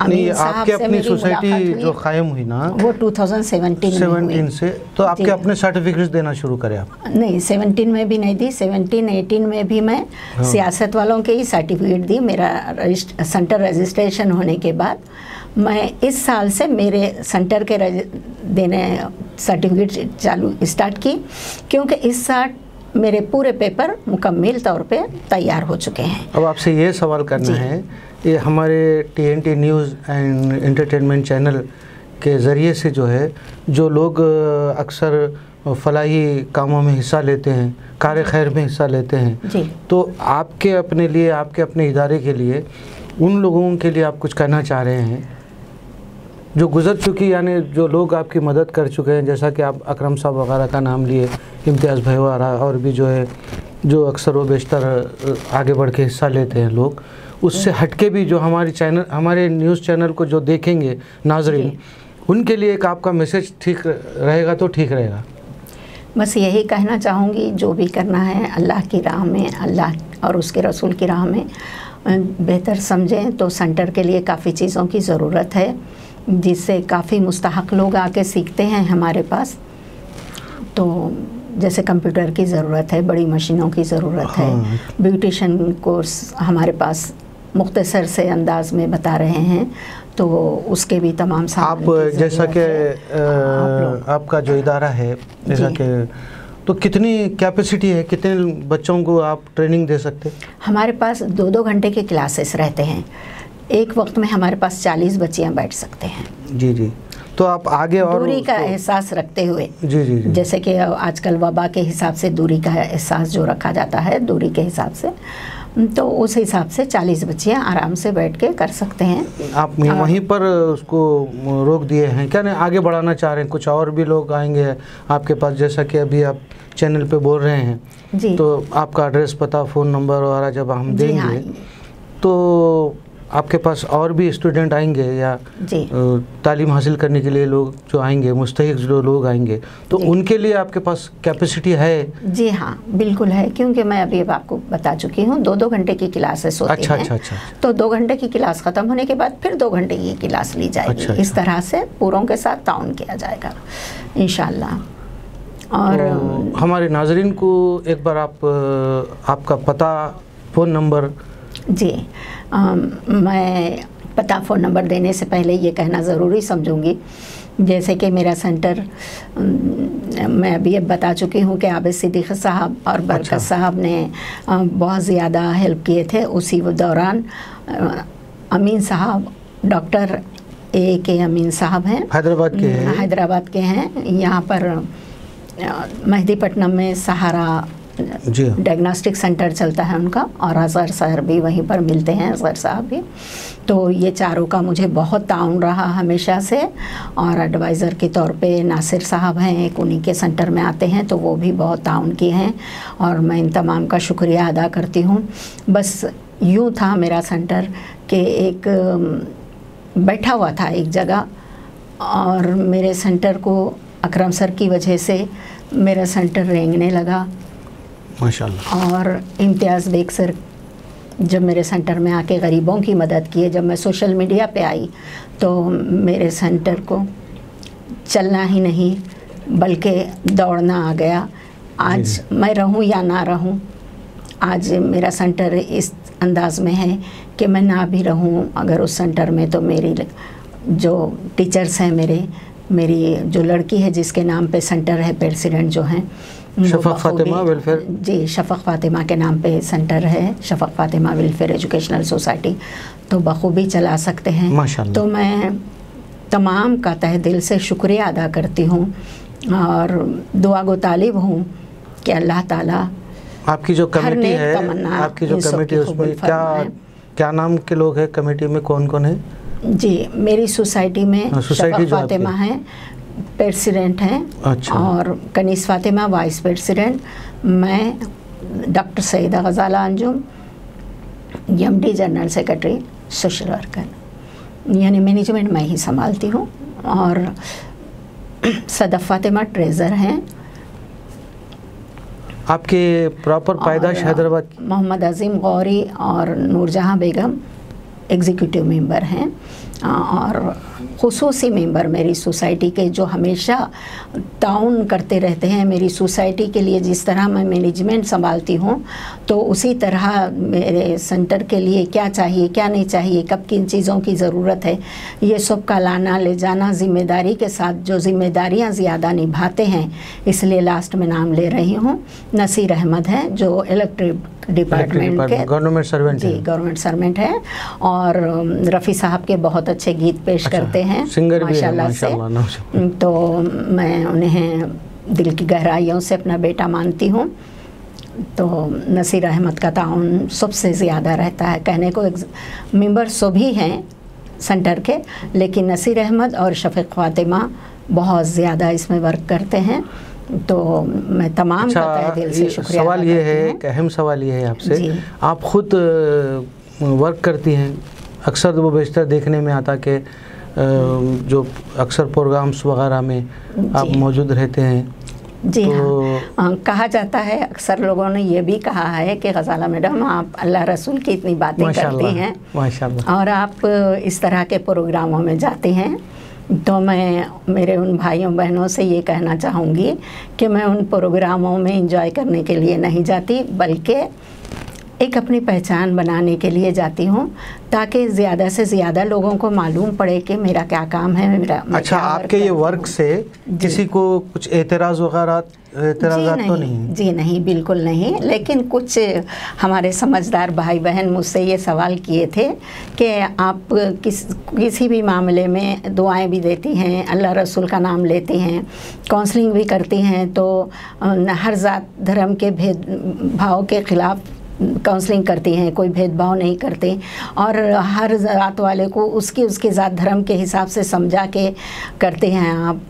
अमीन साहब से अपनी सोसाइटी जो कायम हुई ना, वो 2017 से, तो आपके अपने सर्टिफिकेट्स देना शुरू करे आप? नहीं, 17 में भी नहीं दी। 17-18 में भी मैं सियासत वालों के ही सर्टिफिकेट दी। मेरा सेंटर रजिस्ट्रेशन होने के बाद मैं इस साल से मेरे सेंटर के देने सर्टिफिकेट चालू स्टार्ट की, क्योंकि इस साल मेरे पूरे पेपर मुकम्मल तौर पे तैयार हो चुके हैं। अब आपसे ये सवाल करना है, ये हमारे TNT news and entertainment channel के ज़रिए से जो है, जो लोग अक्सर फलाही कामों में हिस्सा लेते हैं, कार खैर में हिस्सा लेते हैं जी, तो आपके अपने लिए, आपके अपने इदारे के लिए, उन लोगों के लिए आप कुछ कहना चाह रहे हैं जो गुजर चुकी, यानी जो लोग आपकी मदद कर चुके हैं, जैसा कि आप अकरम साहब वगैरह का नाम लिए, इम्तियाज़ भाई वगैरह, और भी जो है जो अक्सर व बेशतर आगे बढ़ के हिस्सा लेते हैं लोग, उससे हटके भी जो हमारे न्यूज़ चैनल को जो देखेंगे नाजरीन, उनके लिए एक आपका मैसेज ठीक रहेगा तो ठीक रहेगा? बस यही कहना चाहूँगी, जो भी करना है अल्लाह की राह में, अल्लाह और उसके रसूल की राह में बेहतर समझें। तो सेंटर के लिए काफ़ी चीज़ों की ज़रूरत है, जिससे काफ़ी मुस्तहक लोग आके सीखते हैं हमारे पास। तो जैसे कंप्यूटर की ज़रूरत है, बड़ी मशीनों की ज़रूरत है, ब्यूटिशन कोर्स हमारे पास मुख्तसर से अंदाज में बता रहे हैं, तो उसके भी तमाम आप जैसा कि आपका जो इदारा है, जैसा कि तो कितनी कैपेसिटी है, कितने बच्चों को आप ट्रेनिंग दे सकते हैं? हमारे पास 2-2 घंटे के क्लासेस रहते हैं। एक वक्त में हमारे पास 40 बच्चियाँ बैठ सकते हैं। जी जी। तो आप आगे और दूरी का एहसास रखते हुए, जी जी, जैसे कि आजकल वबा के हिसाब से दूरी का एहसास जो रखा जाता है, दूरी के हिसाब से, तो उस हिसाब से 40 बच्चियाँ आराम से बैठ के कर सकते हैं। आप वहीं पर उसको रोक दिए हैं क्या? नहीं, आगे बढ़ाना चाह रहे हैं? कुछ और भी लोग आएंगे आपके पास, जैसा कि अभी आप चैनल पे बोल रहे हैं जी, तो आपका एड्रेस, पता, फ़ोन नंबर वगैरह जब हम देंगे, हाँ, तो आपके पास और भी स्टूडेंट आएंगे या तालीम हासिल करने के लिए लोग जो आएंगे, मुस्तहिक जो लोग आएंगे, तो उनके लिए आपके पास कैपेसिटी है? जी हाँ, बिल्कुल है, क्योंकि मैं अभी आपको बता चुकी हूँ 2-2 घंटे की क्लासेस होती हैं। अच्छा। तो 2 घंटे की क्लास ख़त्म होने के बाद फिर 2 घंटे की क्लास ली जाएगी। इस तरह से पूरों के साथ ताउन किया जाएगा इंशाल्लाह। और तो हमारे नाजरीन को एक बार आपका पता, फ़ोन नंबर। जी, मैं पता फ़ोन नंबर देने से पहले ये कहना ज़रूरी समझूंगी, जैसे कि मेरा सेंटर, मैं अभी अब बता चुकी हूँ कि आबिद सिद्दीक़ी साहब और बरकत साहब ने बहुत ज़्यादा हेल्प किए थे। उसी दौरान अमीन साहब, डॉक्टर A.K. अमीन साहब हैं, हैदराबाद के हैं। यहाँ पर मेहदीपट्टनम में सहारा डायग्नोस्टिक सेंटर चलता है उनका, और अज़हर सर भी वहीं पर मिलते हैं, अज़हर साहब भी। तो ये चारों का मुझे बहुत ताउन रहा हमेशा से। और एडवाइज़र के तौर पे नासिर साहब हैं, एक उन्हीं के सेंटर में आते हैं, तो वो भी बहुत ताउन किए हैं, और मैं इन तमाम का शुक्रिया अदा करती हूँ। बस यूँ था मेरा सेंटर कि एक बैठा हुआ था एक जगह, और मेरे सेंटर को अकरम सर की वजह से मेरा सेंटर रेंगने लगा माशाल्लाह। और इम्तियाज़ बेग सर जब मेरे सेंटर में आके गरीबों की मदद की है, जब मैं सोशल मीडिया पे आई तो मेरे सेंटर को चलना ही नहीं बल्कि दौड़ना आ गया। आज मैं रहूं या ना रहूं, आज मेरा सेंटर इस अंदाज में है कि मैं ना भी रहूं अगर उस सेंटर में, तो मेरी जो टीचर्स हैं, मेरी जो लड़की है जिसके नाम पे सेंटर है, प्रेसिडेंट जो हैं शफ़क़ फ़ातिमा वेलफेयर, जी शफ़क़ फ़ातिमा के नाम पे सेंटर है, शफ़क़ फ़ातिमा वेलफेयर एजुकेशनल सोसाइटी, तो बखूबी चला सकते हैं माशाल्लाह। तो मैं तमाम का तहे दिल से शुक्रिया अदा करती हूँ और दुआ गो तालिब हूँ कि अल्लाह ताला आपकी जो कमेटी है, आपकी जो कमेटी है उसमें क्या नाम के लोग हैं? कमेटी में कौन कौन है? जी, मेरी सोसाइटी में शफ़क़ फ़ातिमा है, प्रेसिडेंट हैं। अच्छा। और कनीस फ़ातिमा वाइस प्रेसिडेंट, मैं doctor Saeeda Ghazala Anjum MD general secretary, social worker, यानी मैनेजमेंट मैं ही संभालती हूँ। और सदफ फातिमा ट्रेजर हैं। आपके प्रॉपर पैदाइश हैदराबाद की? मोहम्मद अजीम गौरी और नूरजहाँ बेगम एग्जीक्यूटिव मेंबर हैं और खुसूसी मेंबर मेरी सोसाइटी के, जो हमेशा ताउन करते रहते हैं मेरी सोसाइटी के लिए। जिस तरह मैं मैनेजमेंट संभालती हूँ तो उसी तरह मेरे सेंटर के लिए क्या चाहिए क्या नहीं चाहिए, कब किन चीज़ों की ज़रूरत है, ये सब का लाना ले जाना ज़िम्मेदारी के साथ, जो ज़िम्मेदारियाँ ज़्यादा निभाते हैं। इसलिए लास्ट में नाम ले रही हूँ, नसीर अहमद हैं जो इलेक्ट्रिक डिपार्टमेंट के गवर्नमेंट सर्वेंट जी गवर्नमेंट सर्वेंट है। और रफ़ी साहब के बहुत अच्छे गीत पेश करते हैं सिंगर माशाल्लाह से। तो मैं उन्हें दिल की गहराइयों से अपना बेटा मानती हूँ। तो नसीर अहमद का ताउन सबसे ज़्यादा रहता है। कहने को मेंबर सभी हैं सेंटर के, लेकिन नसीर अहमद और शफीक फातिमा बहुत ज़्यादा इसमें वर्क करते हैं। तो मैं तमाम का तहे दिल से शुक्रिया। सवाल ये है, एक अहम सवाल ये है आपसे, आप खुद वर्क करती हैं, अक्सर वो बेशतर देखने में आता कि जो अक्सर प्रोग्राम्स वगैरह में आप मौजूद रहते हैं। जी तो हाँ, कहा जाता है, अक्सर लोगों ने ये भी कहा है कि गज़ाला मैडम आप अल्लाह रसूल की इतनी बातें करती हैं माशाल्लाह, और आप इस तरह के प्रोग्रामों में जाती हैं। तो मैं मेरे उन भाइयों बहनों से ये कहना चाहूँगी कि मैं उन प्रोग्रामों में एंजॉय करने के लिए नहीं जाती, बल्कि एक अपनी पहचान बनाने के लिए जाती हूँ, ताकि ज़्यादा से ज़्यादा लोगों को मालूम पड़े कि मेरा क्या काम है, मेरा अच्छा आपके ये वर्क से किसी को कुछ एतराज़ वगैरह तो नहीं? जी नहीं, बिल्कुल नहीं। लेकिन कुछ हमारे समझदार भाई बहन मुझसे ये सवाल किए थे कि आप किसी भी मामले में दुआएं भी देती हैं, अल्लाह रसूल का नाम लेती हैं, काउंसलिंग भी करती हैं, तो हर जात धर्म के भेदभाव के ख़िलाफ़ काउंसलिंग करती हैं, कोई भेदभाव नहीं करते और हर ज़ात वाले को उसके ज़ात धर्म के हिसाब से समझा के करते हैं आप।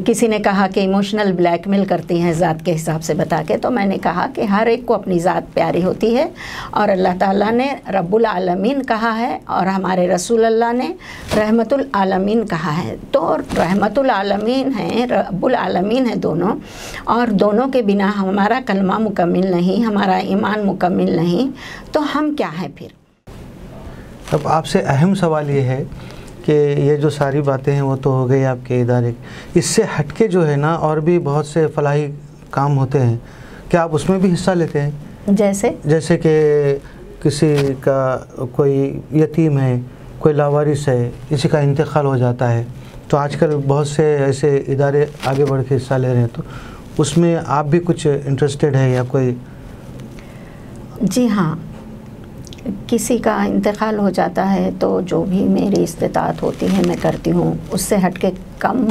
किसी ने कहा कि इमोशनल ब्लैकमेल करती हैं ज़ात के हिसाब से बता के, तो मैंने कहा कि हर एक को अपनी ज़ात प्यारी होती है और अल्लाह ताला ने रब्बुल आलमीन कहा है और हमारे रसूल अल्लाह ने रहमतुल आलमीन कहा है। तो रहमतुल आलमीन है, रब्बुल आलमीन है दोनों, और दोनों के बिना हमारा कलमा मुकम्मिल नहीं, हमारा ईमान मुकम्मिल नहीं, तो हम क्या हैं फिर। अब आपसे अहम सवाल ये है कि ये जो सारी बातें हैं वो तो हो गई आपके इदारे, इससे हटके जो है ना और भी बहुत से फलाही काम होते हैं, क्या आप उसमें भी हिस्सा लेते हैं? जैसे कि किसी का कोई यतीम है, कोई लावारिस है, किसी का इंतकाल हो जाता है, तो आजकल बहुत से ऐसे इदारे आगे बढ़ के हिस्सा ले रहे हैं, तो उसमें आप भी कुछ इंटरेस्टेड है या कोई? जी हाँ, किसी का इंतकाल हो जाता है तो जो भी मेरी इस्तिताअत होती है मैं करती हूँ। उससे हट के कम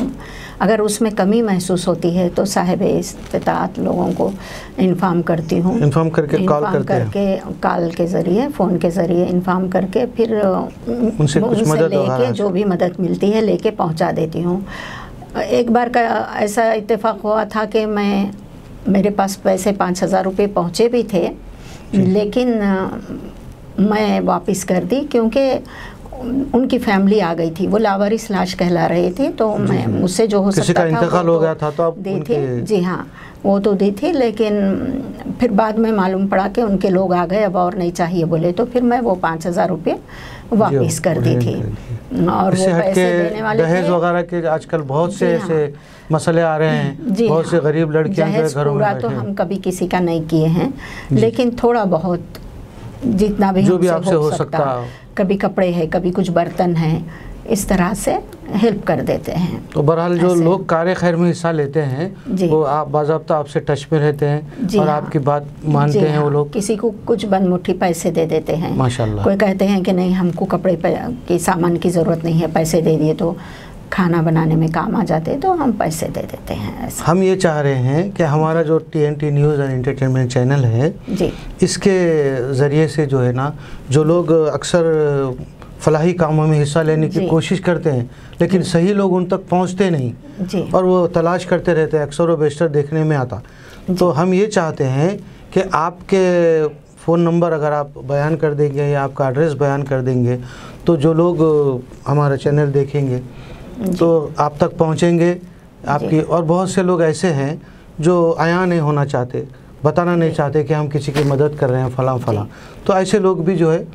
अगर उसमें कमी महसूस होती है तो साहिब इस्तिताअत लोगों को इन्फॉर्म करती हूँ, इन्फॉर्म करके कॉल के ज़रिए, फ़ोन के ज़रिए इन्फॉर्म करके फिर उनसे लेके जो भी मदद मिलती है लेके पहुँचा देती हूँ। एक बार का ऐसा इत्तेफाक हुआ था कि मेरे पास पैसे 5,000 रुपये पहुँचे भी थे, लेकिन मैं वापस कर दी क्योंकि उनकी फैमिली आ गई थी, वो लावारिस लाश कहला रहे थे। तो मैं मुझसे जो हो सकता था इंतकाल हो गया था तो आप दी थी। जी हाँ, वो तो दी थी, लेकिन फिर बाद में मालूम पड़ा कि उनके लोग आ गए, अब और नहीं चाहिए बोले, तो फिर मैं वो 5,000 रुपये वापस कर दी थी। और वो पैसे देने वाले दहेज वगैरह के आजकल बहुत से ऐसे मसले आ रहे हैं, बहुत से गरीब लड़कियां घरों में बैठे। तो हम कभी किसी का नहीं किए हैं, लेकिन थोड़ा बहुत जितना भी जो भी आपसे हो सकता, कभी कपड़े हैं, कभी कुछ बर्तन हैं, इस तरह से हेल्प कर देते हैं। तो बहरहाल जो लोग कार्य खैर में हिस्सा लेते हैं वो आप बाज़ाब्ता आपसे टच में रहते हैं और आपकी बात मानते हैं। वो लोग किसी को कुछ बंद-मुट्ठी पैसे दे देते हैं माशाल्लाह। कोई कहते हैं कि नहीं हमको कपड़े के सामान की ज़रूरत नहीं है, पैसे दे दिए तो खाना बनाने में काम आ जाते, तो हम पैसे दे देते हैं। हम ये चाह रहे हैं कि हमारा जो TNT news and entertainment channel है जी, इसके ज़रिए से जो है ना, जो लोग अक्सर फलाही कामों में हिस्सा लेने की कोशिश करते हैं लेकिन सही लोग उन तक पहुंचते नहीं जी, और वो तलाश करते रहते हैं, अक्सर व बेशतर देखने में आता। तो हम ये चाहते हैं कि आपके फ़ोन नंबर अगर आप बयान कर देंगे या आपका एड्रेस बयान कर देंगे तो जो लोग हमारा चैनल देखेंगे तो आप तक पहुंचेंगे आपकी। और बहुत से लोग ऐसे हैं जो आया नहीं होना चाहते, बताना नहीं चाहते कि हम किसी की मदद कर रहे हैं फलां। तो ऐसे लोग भी जो है,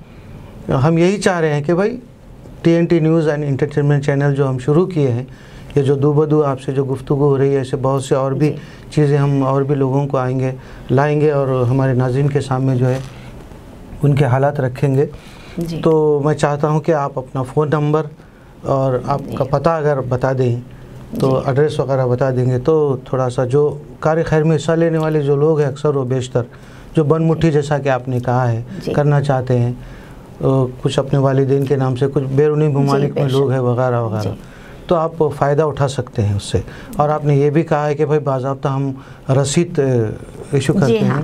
हम यही चाह रहे हैं कि भाई TNT news and entertainment channel जो हम शुरू किए हैं, ये जो दूबदू आपसे जो गुफ्तगू हो रही है, ऐसे बहुत से और भी चीज़ें हम और भी लोगों को लाएंगे और हमारे नाज़रीन के सामने जो है उनके हालात रखेंगे। तो मैं चाहता हूं कि आप अपना फ़ोन नंबर और आपका पता अगर बता दें तो एड्रेस वगैरह बता देंगे तो थोड़ा सा जो कार्य खैर में हिस्सा लेने वाले जो लोग हैं अक्सर व बेशतर जो बनमुट्ठी जैसा कि आपने कहा है करना चाहते हैं, कुछ अपने वालिदैन के नाम से, कुछ बैरूनी ममालिक में लोग हैं वगैरह वगैरह, तो आप फ़ायदा उठा सकते हैं उससे। और आपने ये भी कहा है कि भाई बाज़ाब्ता हम रसीद इशू करते हैं,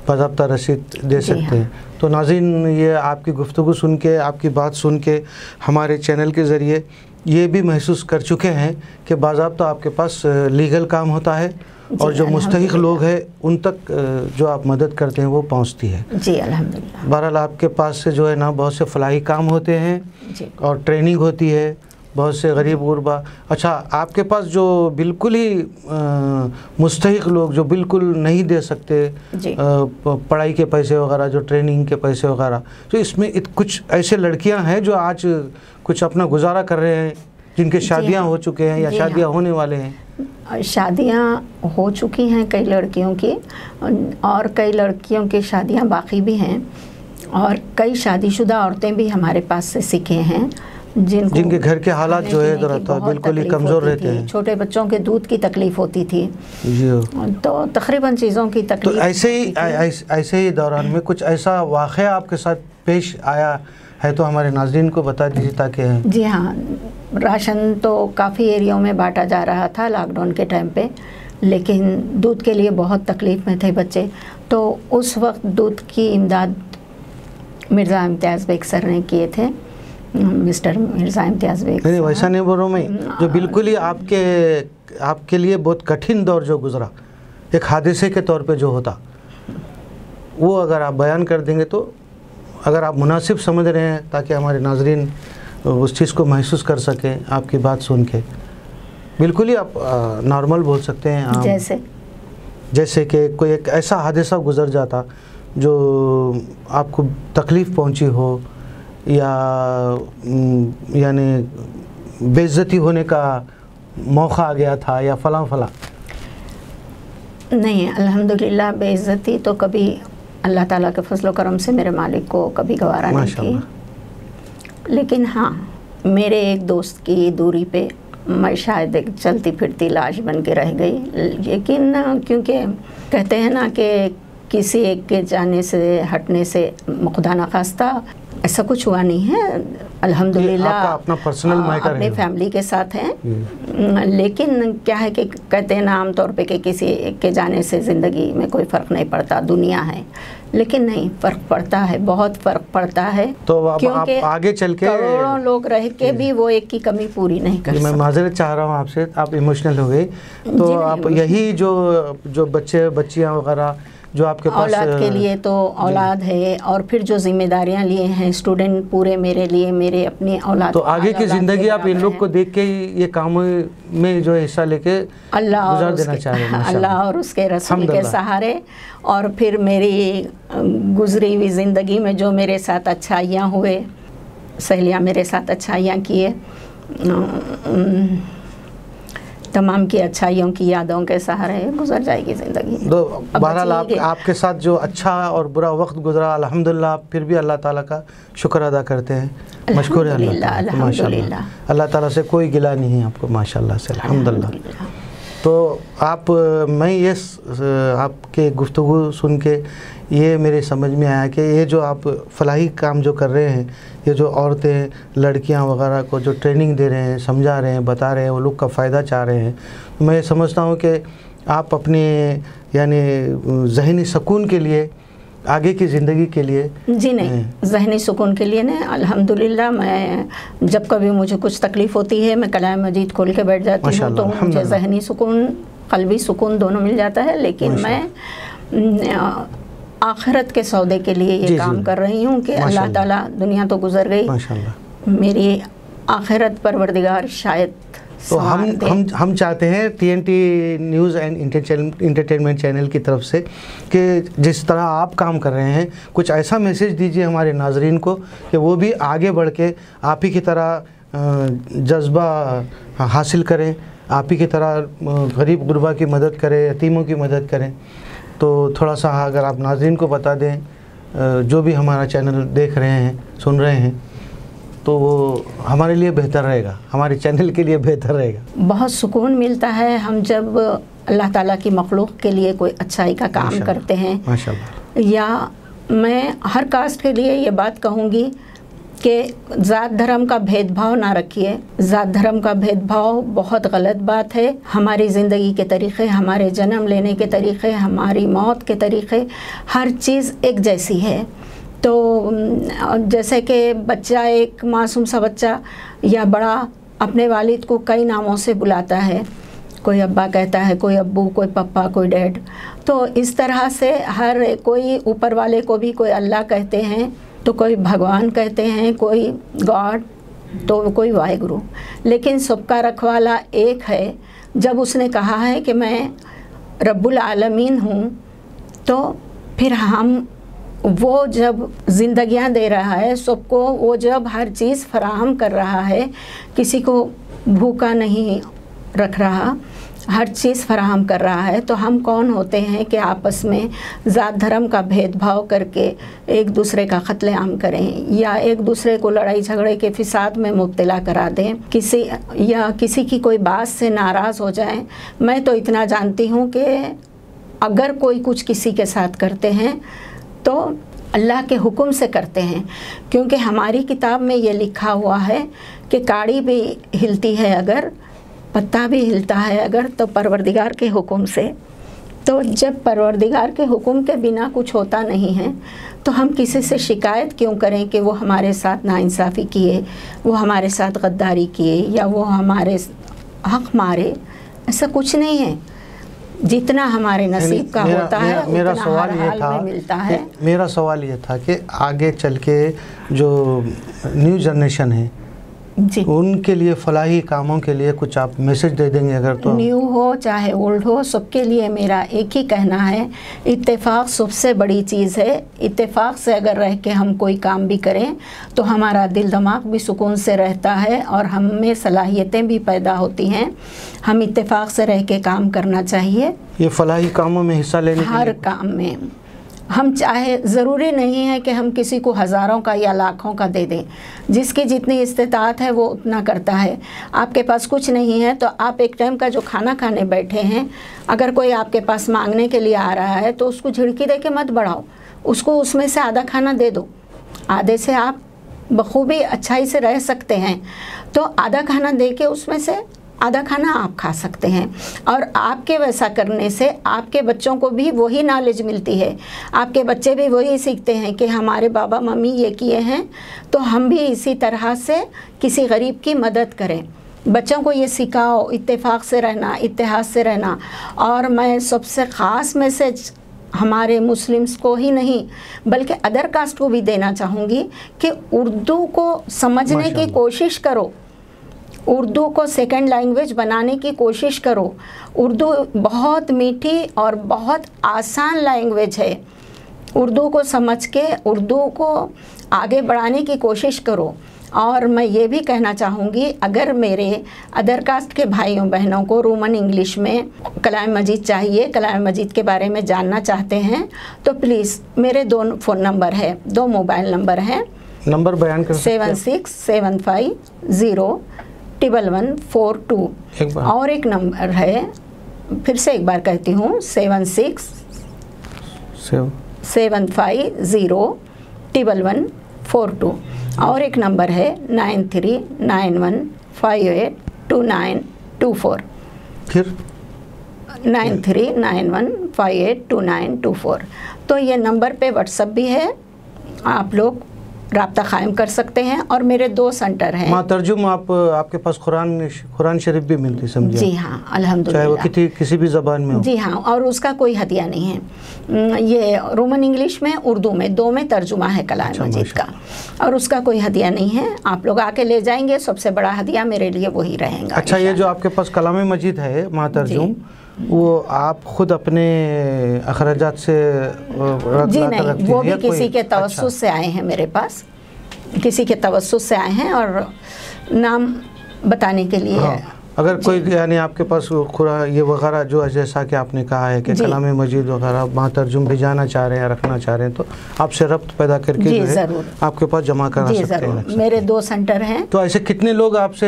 बाज़ाब्ता रसीद दे सकते हैं। तो नाज़रीन, ये आपकी गुफ्तगू सुन के, आपकी बात सुन के हमारे चैनल के ज़रिए ये भी महसूस कर चुके हैं कि बाज़ाब्ता आपके पास लीगल काम होता है और जो मुस्तहिक लोग हैं उन तक जो आप मदद करते हैं वो पहुंचती है। जी अल्हम्दुलिल्लाह। बहरहाल आपके पास से जो है ना बहुत से फलाही काम होते हैं और ट्रेनिंग होती है बहुत से गरीब गुरबा। अच्छा, आपके पास जो बिल्कुल ही मुस्तहिक लोग जो बिल्कुल नहीं दे सकते पढ़ाई के पैसे वगैरह, जो ट्रेनिंग के पैसे वगैरह, तो इसमें कुछ ऐसे लड़कियां हैं जो आज कुछ अपना गुजारा कर रहे हैं, जिनके शादियां हो चुके हैं या शादियां होने वाले हैं। शादियां हो चुकी हैं कई लड़कियों की और कई लड़कियों की शादियां बाकी भी हैं और कई शादीशुदा औरतें भी हमारे पास से सीखे हैं जिनके घर के हालात जो है बिल्कुल ही कमज़ोर रहते हैं। छोटे बच्चों के दूध की तकलीफ़ होती थी तो तकरीबन चीज़ों की तकलीफ। तो ऐसे ही दौरान में कुछ ऐसा वाक़या आपके साथ पेश आया है तो हमारे नाज़रीन को बता दीजिए ताकि। जी हाँ, राशन तो काफ़ी एरियाओं में बांटा जा रहा था लॉकडाउन के टाइम पे, लेकिन दूध के लिए बहुत तकलीफ़ में थे बच्चे। तो उस वक्त दूध की इमदाद मिर्ज़ा इम्तियाज़ बेग सर ने किए थे, मिस्टर मिर्ज़ा इम्तियाज़ बेग। नहीं, वैसा नहीं बोल रहा हूँ मैं, जो बिल्कुल ही आपके लिए बहुत कठिन दौर जो गुज़रा एक हादसे के तौर पे जो होता, वो अगर आप बयान कर देंगे तो अगर आप मुनासिब समझ रहे हैं ताकि हमारे नाज़रीन उस चीज़ को महसूस कर सकें आपकी बात सुन के। बिल्कुल ही आप नॉर्मल बोल सकते हैं। जैसे कि कोई एक ऐसा हादसा गुज़र जाता जो आपको तकलीफ़ पहुंची हो या यानी बेइज्जती होने का मौका आ गया था या फलां। नहीं, अल्हम्दुलिल्लाह बेइज्जती तो कभी अल्लाह ताला के फजल करम से मेरे मालिक को कभी गवारा नहीं की। लेकिन हाँ, मेरे एक दोस्त की दूरी पे मैं शायद एक चलती फिरती लाश बन के रह गई। लेकिन क्योंकि कहते हैं ना कि किसी एक के जाने से हटने से खुदा न खास्ता ऐसा कुछ हुआ नहीं है, अल्हम्दुलिल्लाह अपना पर्सनल मैटर अपने फैमिली के साथ हैं। लेकिन क्या है कि कहते हैं ना आम तौर पे कि किसी एक के जाने से ज़िंदगी में कोई फ़र्क नहीं पड़ता, दुनिया है, लेकिन नहीं, फ़र्क पड़ता है, बहुत फ़र्क पड़ता है। तो क्योंकि आगे चल के करोड़ों लोग रह के भी वो एक की कमी पूरी नहीं कर सकते। मैं माजरत चाह रहा हूँ आपसे, आप इमोशनल हो गई तो आप यही जो बच्चे बच्चियाँ वगैरह जो आपके पास औलाद के लिए तो औलाद है और फिर जो जिम्मेदारियां लिए हैं स्टूडेंट पूरे मेरे लिए, मेरे अपनी औलाद, तो आगे की ज़िंदगी आप इन लोग को देख के ही ये काम में जो हिस्सा लेके गुजार देना चाह रहे हैं। अल्लाह और उसके रसूल के सहारे और फिर मेरी गुजरी हुई ज़िंदगी में जो मेरे साथ अच्छाइयाँ हुए, सहेलियाँ मेरे साथ अच्छाइयाँ किए, तमाम की अच्छाइयों की यादों के सहारे गुजर जाएगी ज़िंदगी। तो बहरहाल आपके साथ जो अच्छा और बुरा वक्त गुजरा, अल्हम्दुलिल्लाह फिर भी अल्लाह ताला का शुक्र अदा करते हैं, मशकूर है अल्लाह। अल्लाह ताला से कोई गिला नहीं है आपको, माशाल्लाह से, अल्हम्दुलिल्लाह। तो मैं ये आपके गुफ्तगू सुन के ये मेरे समझ में आया कि ये जो आप फलाही काम जो कर रहे हैं, ये जो औरतें लड़कियां वगैरह को जो ट्रेनिंग दे रहे हैं, समझा रहे हैं, बता रहे हैं, वो लोग का फ़ायदा चाह रहे हैं, मैं समझता हूँ कि आप अपने यानी ज़हनी सुकून के लिए, आगे की ज़िंदगी के लिए। जी नहीं, ज़हनी सुकून के लिए नहीं, अल्हम्दुलिल्लाह मैं जब कभी मुझे कुछ तकलीफ़ होती है मैं कलाम मजीद खोल के बैठ जाती हूँ तो मुझे ज़हनी सुकून, क़ल्बी सुकून दोनों मिल जाता है। लेकिन मैं आखिरत के सौदे के लिए ये काम कर रही हूँ कि अल्लाह ताला, दुनिया तो गुजर गई, माशाअल्लाह, मेरी आखिरत परवरदिगार शायद। तो हम चाहते हैं TNT news and entertainment channel की तरफ से कि जिस तरह आप काम कर रहे हैं, कुछ ऐसा मैसेज दीजिए हमारे नाजरीन को कि वो भी आगे बढ़ के आप ही की तरह जज्बा हासिल करें, आप ही की तरह गरीब गुरबा की मदद करें, यतीमों की मदद करें। तो थोड़ा सा अगर आप नाजरीन को बता दें जो भी हमारा चैनल देख रहे हैं, सुन रहे हैं, तो वो हमारे लिए बेहतर रहेगा, हमारे चैनल के लिए बेहतर रहेगा। बहुत सुकून मिलता है हम जब अल्लाह ताला की मखलूक के लिए कोई अच्छाई का काम करते हैं। माशाअल्लाह। या मैं हर कास्ट के लिए ये बात कहूँगी कि ज़ात धर्म का भेदभाव ना रखिए। ज़ात धर्म का भेदभाव बहुत गलत बात है। हमारी ज़िंदगी के तरीक़े, हमारे जन्म लेने के तरीक़े, हमारी मौत के तरीक़े, हर चीज़ एक जैसी है। तो जैसे कि बच्चा, एक मासूम सा बच्चा या बड़ा अपने वालिद को कई नामों से बुलाता है, कोई अब्बा कहता है, कोई अब्बू, कोई पप्पा, कोई डैड। तो इस तरह से हर कोई ऊपर वाले को भी कोई अल्लाह कहते हैं, तो कोई भगवान कहते हैं, कोई गॉड, तो कोई वाहिगुरु। लेकिन सबका रखवाला एक है। जब उसने कहा है कि मैं रब्बुल आलमीन हूँ, तो फिर हम वो जब ज़िंदगियाँ दे रहा है सबको, वो जब हर चीज़ फराहम कर रहा है, किसी को भूखा नहीं रख रहा, हर चीज़ फराहम कर रहा है, तो हम कौन होते हैं कि आपस में ज़ात धर्म का भेदभाव करके एक दूसरे का कत्लेआम करें या एक दूसरे को लड़ाई झगड़े के फिसाद में मुब्तला करा दें, किसी की कोई बात से नाराज़ हो जाएं। मैं तो इतना जानती हूँ कि अगर कोई कुछ किसी के साथ करते हैं तो अल्लाह के हुक्म से करते हैं, क्योंकि हमारी किताब में ये लिखा हुआ है कि काड़ी भी हिलती है अगर, पत्ता भी हिलता है अगर, तो परवरदिगार के हुक्म से। तो जब परवरदिगार के हुक्म के बिना कुछ होता नहीं है, तो हम किसी से शिकायत क्यों करें कि वो हमारे साथ नाइंसाफ़ी किए, वो हमारे साथ गद्दारी किए या वो हमारे हक़ मारे। ऐसा कुछ नहीं है। जितना हमारे नसीब का होता है मेरा उतना सवाल हर ये हाल था, में मिलता है। मेरा सवाल ये था कि आगे चल के जो न्यू जनरेशन है जी, उनके लिए फलाही कामों के लिए कुछ आप मैसेज दे देंगे अगर तो? न्यू हो चाहे ओल्ड हो, सबके लिए मेरा एक ही कहना है, इत्तेफाक सबसे बड़ी चीज़ है। इत्तेफाक से अगर रह के हम कोई काम भी करें तो हमारा दिल दिमाग भी सुकून से रहता है और हम में सलाहियतें भी पैदा होती हैं। हम इत्तेफाक से रह के काम करना चाहिए। ये फलाही कामों में हिस्सा लेने के हर काम में हम चाहे, ज़रूरी नहीं है कि हम किसी को हज़ारों का या लाखों का दे दें। जिसकी जितनी इस्तेताअत है वो उतना करता है। आपके पास कुछ नहीं है तो आप एक टाइम का जो खाना खाने बैठे हैं, अगर कोई आपके पास मांगने के लिए आ रहा है तो उसको झिड़की दे के मत बढ़ाओ, उसको उसमें से आधा खाना दे दो। आधे से आप बखूबी अच्छाई से रह सकते हैं, तो आधा खाना दे के उसमें से आधा खाना आप खा सकते हैं। और आपके वैसा करने से आपके बच्चों को भी वही नॉलेज मिलती है, आपके बच्चे भी वही सीखते हैं कि हमारे बाबा मम्मी ये किए हैं तो हम भी इसी तरह से किसी गरीब की मदद करें। बच्चों को ये सिखाओ इत्तेफाक से रहना, इत्तेहाद से रहना। और मैं सबसे ख़ास मैसेज हमारे मुस्लिम्स को ही नहीं बल्कि अदर कास्ट को भी देना चाहूँगी कि उर्दू को समझने की कोशिश करो, उर्दू को सेकंड लैंग्वेज बनाने की कोशिश करो। उर्दू बहुत मीठी और बहुत आसान लैंग्वेज है। उर्दू को समझ के उर्दू को आगे बढ़ाने की कोशिश करो। और मैं ये भी कहना चाहूँगी, अगर मेरे अदर कास्ट के भाइयों बहनों को रोमन इंग्लिश में कलाम मजीद चाहिए, कलाम मजीद के बारे में जानना चाहते हैं, तो प्लीज़ मेरे 2 फ़ोन नंबर है, 2 मोबाइल नंबर हैं। नंबर बयान कर सकते हैं? 7675011142। और एक नंबर है, फिर से एक बार कहती हूँ, 7675011142। और एक नंबर है 9391582924। फिर 9391582924। तो ये नंबर पे व्हाट्सएप भी है, आप लोग राब्ता कायम कर सकते हैं। और मेरे 2 सेंटर हैं। माँ तर्जुम आपके पास कुरान शरीफ भी मिलती समझिए? जी हाँ, अल्हम्दुलिल्लाह। चाहे वो किसी भी ज़बान में हो? जी हाँ, और उसका कोई हदिया नहीं है। ये रोमन इंग्लिश में, उर्दू में, 2 में तर्जुमा है कलाम मजीद का, और उसका कोई हदिया नहीं है। आप लोग आके ले जाएंगे, सबसे बड़ा हदिया मेरे लिए वही रहेगा। अच्छा, ये जो आपके पास कलाम मजीद है माँ तर्जुम, वो आप खुद अपने अखराजात से जी नहीं, वो भी किसी के तवस्सुस से आए हैं मेरे पास, किसी के तवस्सुस से आए हैं, और नाम बताने के लिए। हाँ, अगर कोई यानी आपके पास ये वगैरह जो जैसा कि आपने कहा है कि कलाम मजीद वगैरह माँ तर्जुम भेजाना चाह रहे हैं, रखना चाह रहे हैं, तो आपसे रब्त पैदा करके जो है आपके पास जमा करा सकते हैं। मेरे 2 सेंटर हैं। तो ऐसे कितने लोग आपसे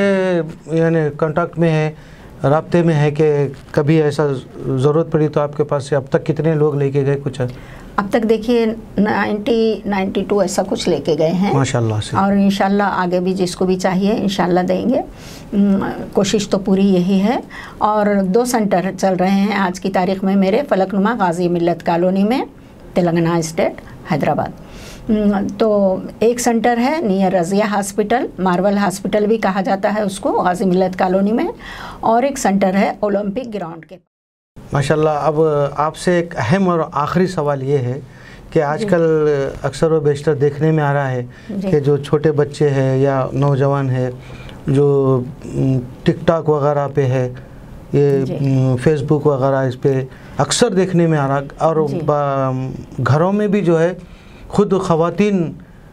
यानी कांटेक्ट में हैं, राब्ते में है, कि कभी ऐसा ज़रूरत पड़ी तो आपके पास से अब तक कितने लोग लेके गए कुछ? अब तक देखिए 92 ऐसा कुछ लेके गए हैं माशाल्लाह से, और इंशाल्लाह आगे भी जिसको भी चाहिए इंशाल्लाह देंगे। कोशिश तो पूरी यही है। और 2 सेंटर चल रहे हैं आज की तारीख़ में मेरे, फलकनुमा गाजी मिल्लत कॉलोनी में, तेलंगाना स्टेट, हैदराबाद। तो एक सेंटर है near Razia hospital, Marvel hospital भी कहा जाता है उसको, गाजी मिल्लत कॉलोनी में, और एक सेंटर है ओलंपिक ग्राउंड के। माशाल्लाह। अब आपसे एक अहम और आखिरी सवाल ये है कि आजकल अक्सर व बेशतर देखने में आ रहा है कि जो छोटे बच्चे हैं या नौजवान है जो टिकटॉक वगैरह पे है, ये फेसबुक वगैरह इस पे अक्सर देखने में आ रहा, और घरों में भी जो है खुद ख़वातीन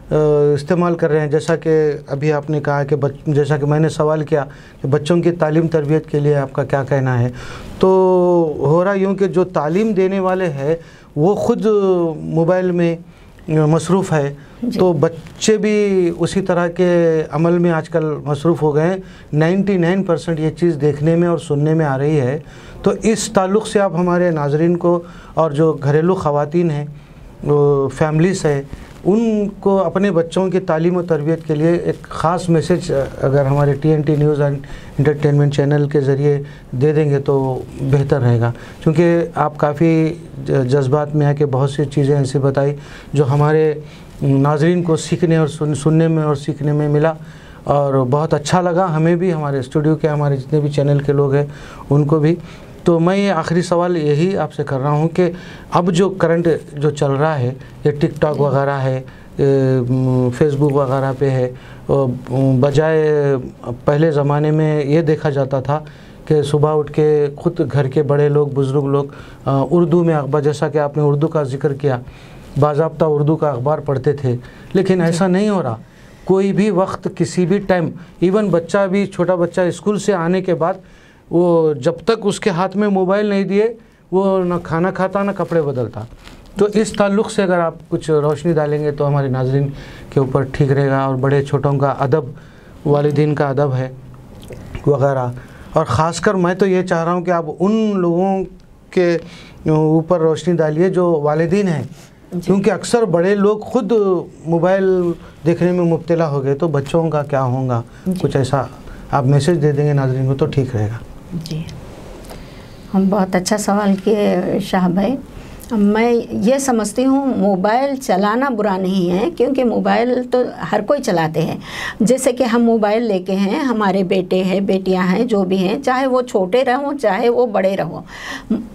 इस्तेमाल कर रहे हैं। जैसा कि अभी आपने कहा कि जैसा कि मैंने सवाल किया कि बच्चों की तालीम तरबियत के लिए आपका क्या कहना है, तो हो रहा यूँ कि जो तालीम देने वाले हैं वो ख़ुद मोबाइल में मसरूफ़ है, तो बच्चे भी उसी तरह के अमल में आजकल मसरूफ़ हो गए हैं। 99% ये चीज़ देखने में और सुनने में आ रही है। तो इस ताल्लुक़ से आप हमारे नाज़रीन को और जो घरेलू ख़वातीन हैं, फैमिलीस है, उनको अपने बच्चों की तालीम और तरबियत के लिए एक ख़ास मैसेज अगर हमारे TNT news and entertainment channel के ज़रिए दे देंगे तो बेहतर रहेगा, क्योंकि आप काफ़ी जज्बात में आके बहुत सी चीज़ें ऐसी बताई जो हमारे नाज़रीन को सीखने और सुनने में और सीखने में मिला, और बहुत अच्छा लगा हमें भी, हमारे स्टूडियो के हमारे जितने भी चैनल के लोग हैं उनको भी। तो मैं ये आखिरी सवाल यही आपसे कर रहा हूँ कि अब जो करंट जो चल रहा है, ये टिकटॉक वगैरह है, फेसबुक वगैरह पे है, बजाय पहले ज़माने में ये देखा जाता था कि सुबह उठ के ख़ुद घर के बड़े लोग, बुज़ुर्ग लोग उर्दू में अखबार, जैसा कि आपने उर्दू का जिक्र किया, बाज़ाब्ता उर्दू का अखबार पढ़ते थे, लेकिन ऐसा नहीं हो रहा। कोई भी वक्त, किसी भी टाइम, इवन बच्चा भी, छोटा बच्चा स्कूल से आने के बाद वो जब तक उसके हाथ में मोबाइल नहीं दिए वो ना खाना खाता ना कपड़े बदलता। तो इस ताल्लुक़ से अगर आप कुछ रोशनी डालेंगे तो हमारे नाज़रीन के ऊपर ठीक रहेगा, और बड़े छोटों का अदब, वालिदीन का अदब है वगैरह। और ख़ासकर मैं तो ये चाह रहा हूँ कि आप उन लोगों के ऊपर रोशनी डालिए जो वालिदीन हैं, क्योंकि अक्सर बड़े लोग खुद मोबाइल देखने में मुब्तला हो गए, तो बच्चों का क्या होगा, कुछ ऐसा आप मैसेज दे देंगे नाज़रीन को तो ठीक रहेगा। जी, हम बहुत अच्छा सवाल किए शाह भाई। मैं ये समझती हूँ मोबाइल चलाना बुरा नहीं है, क्योंकि मोबाइल तो हर कोई चलाते हैं। जैसे कि हम मोबाइल लेके हैं, हमारे बेटे हैं, बेटियां हैं, जो भी हैं, चाहे वो छोटे रहों चाहे वो बड़े रहों,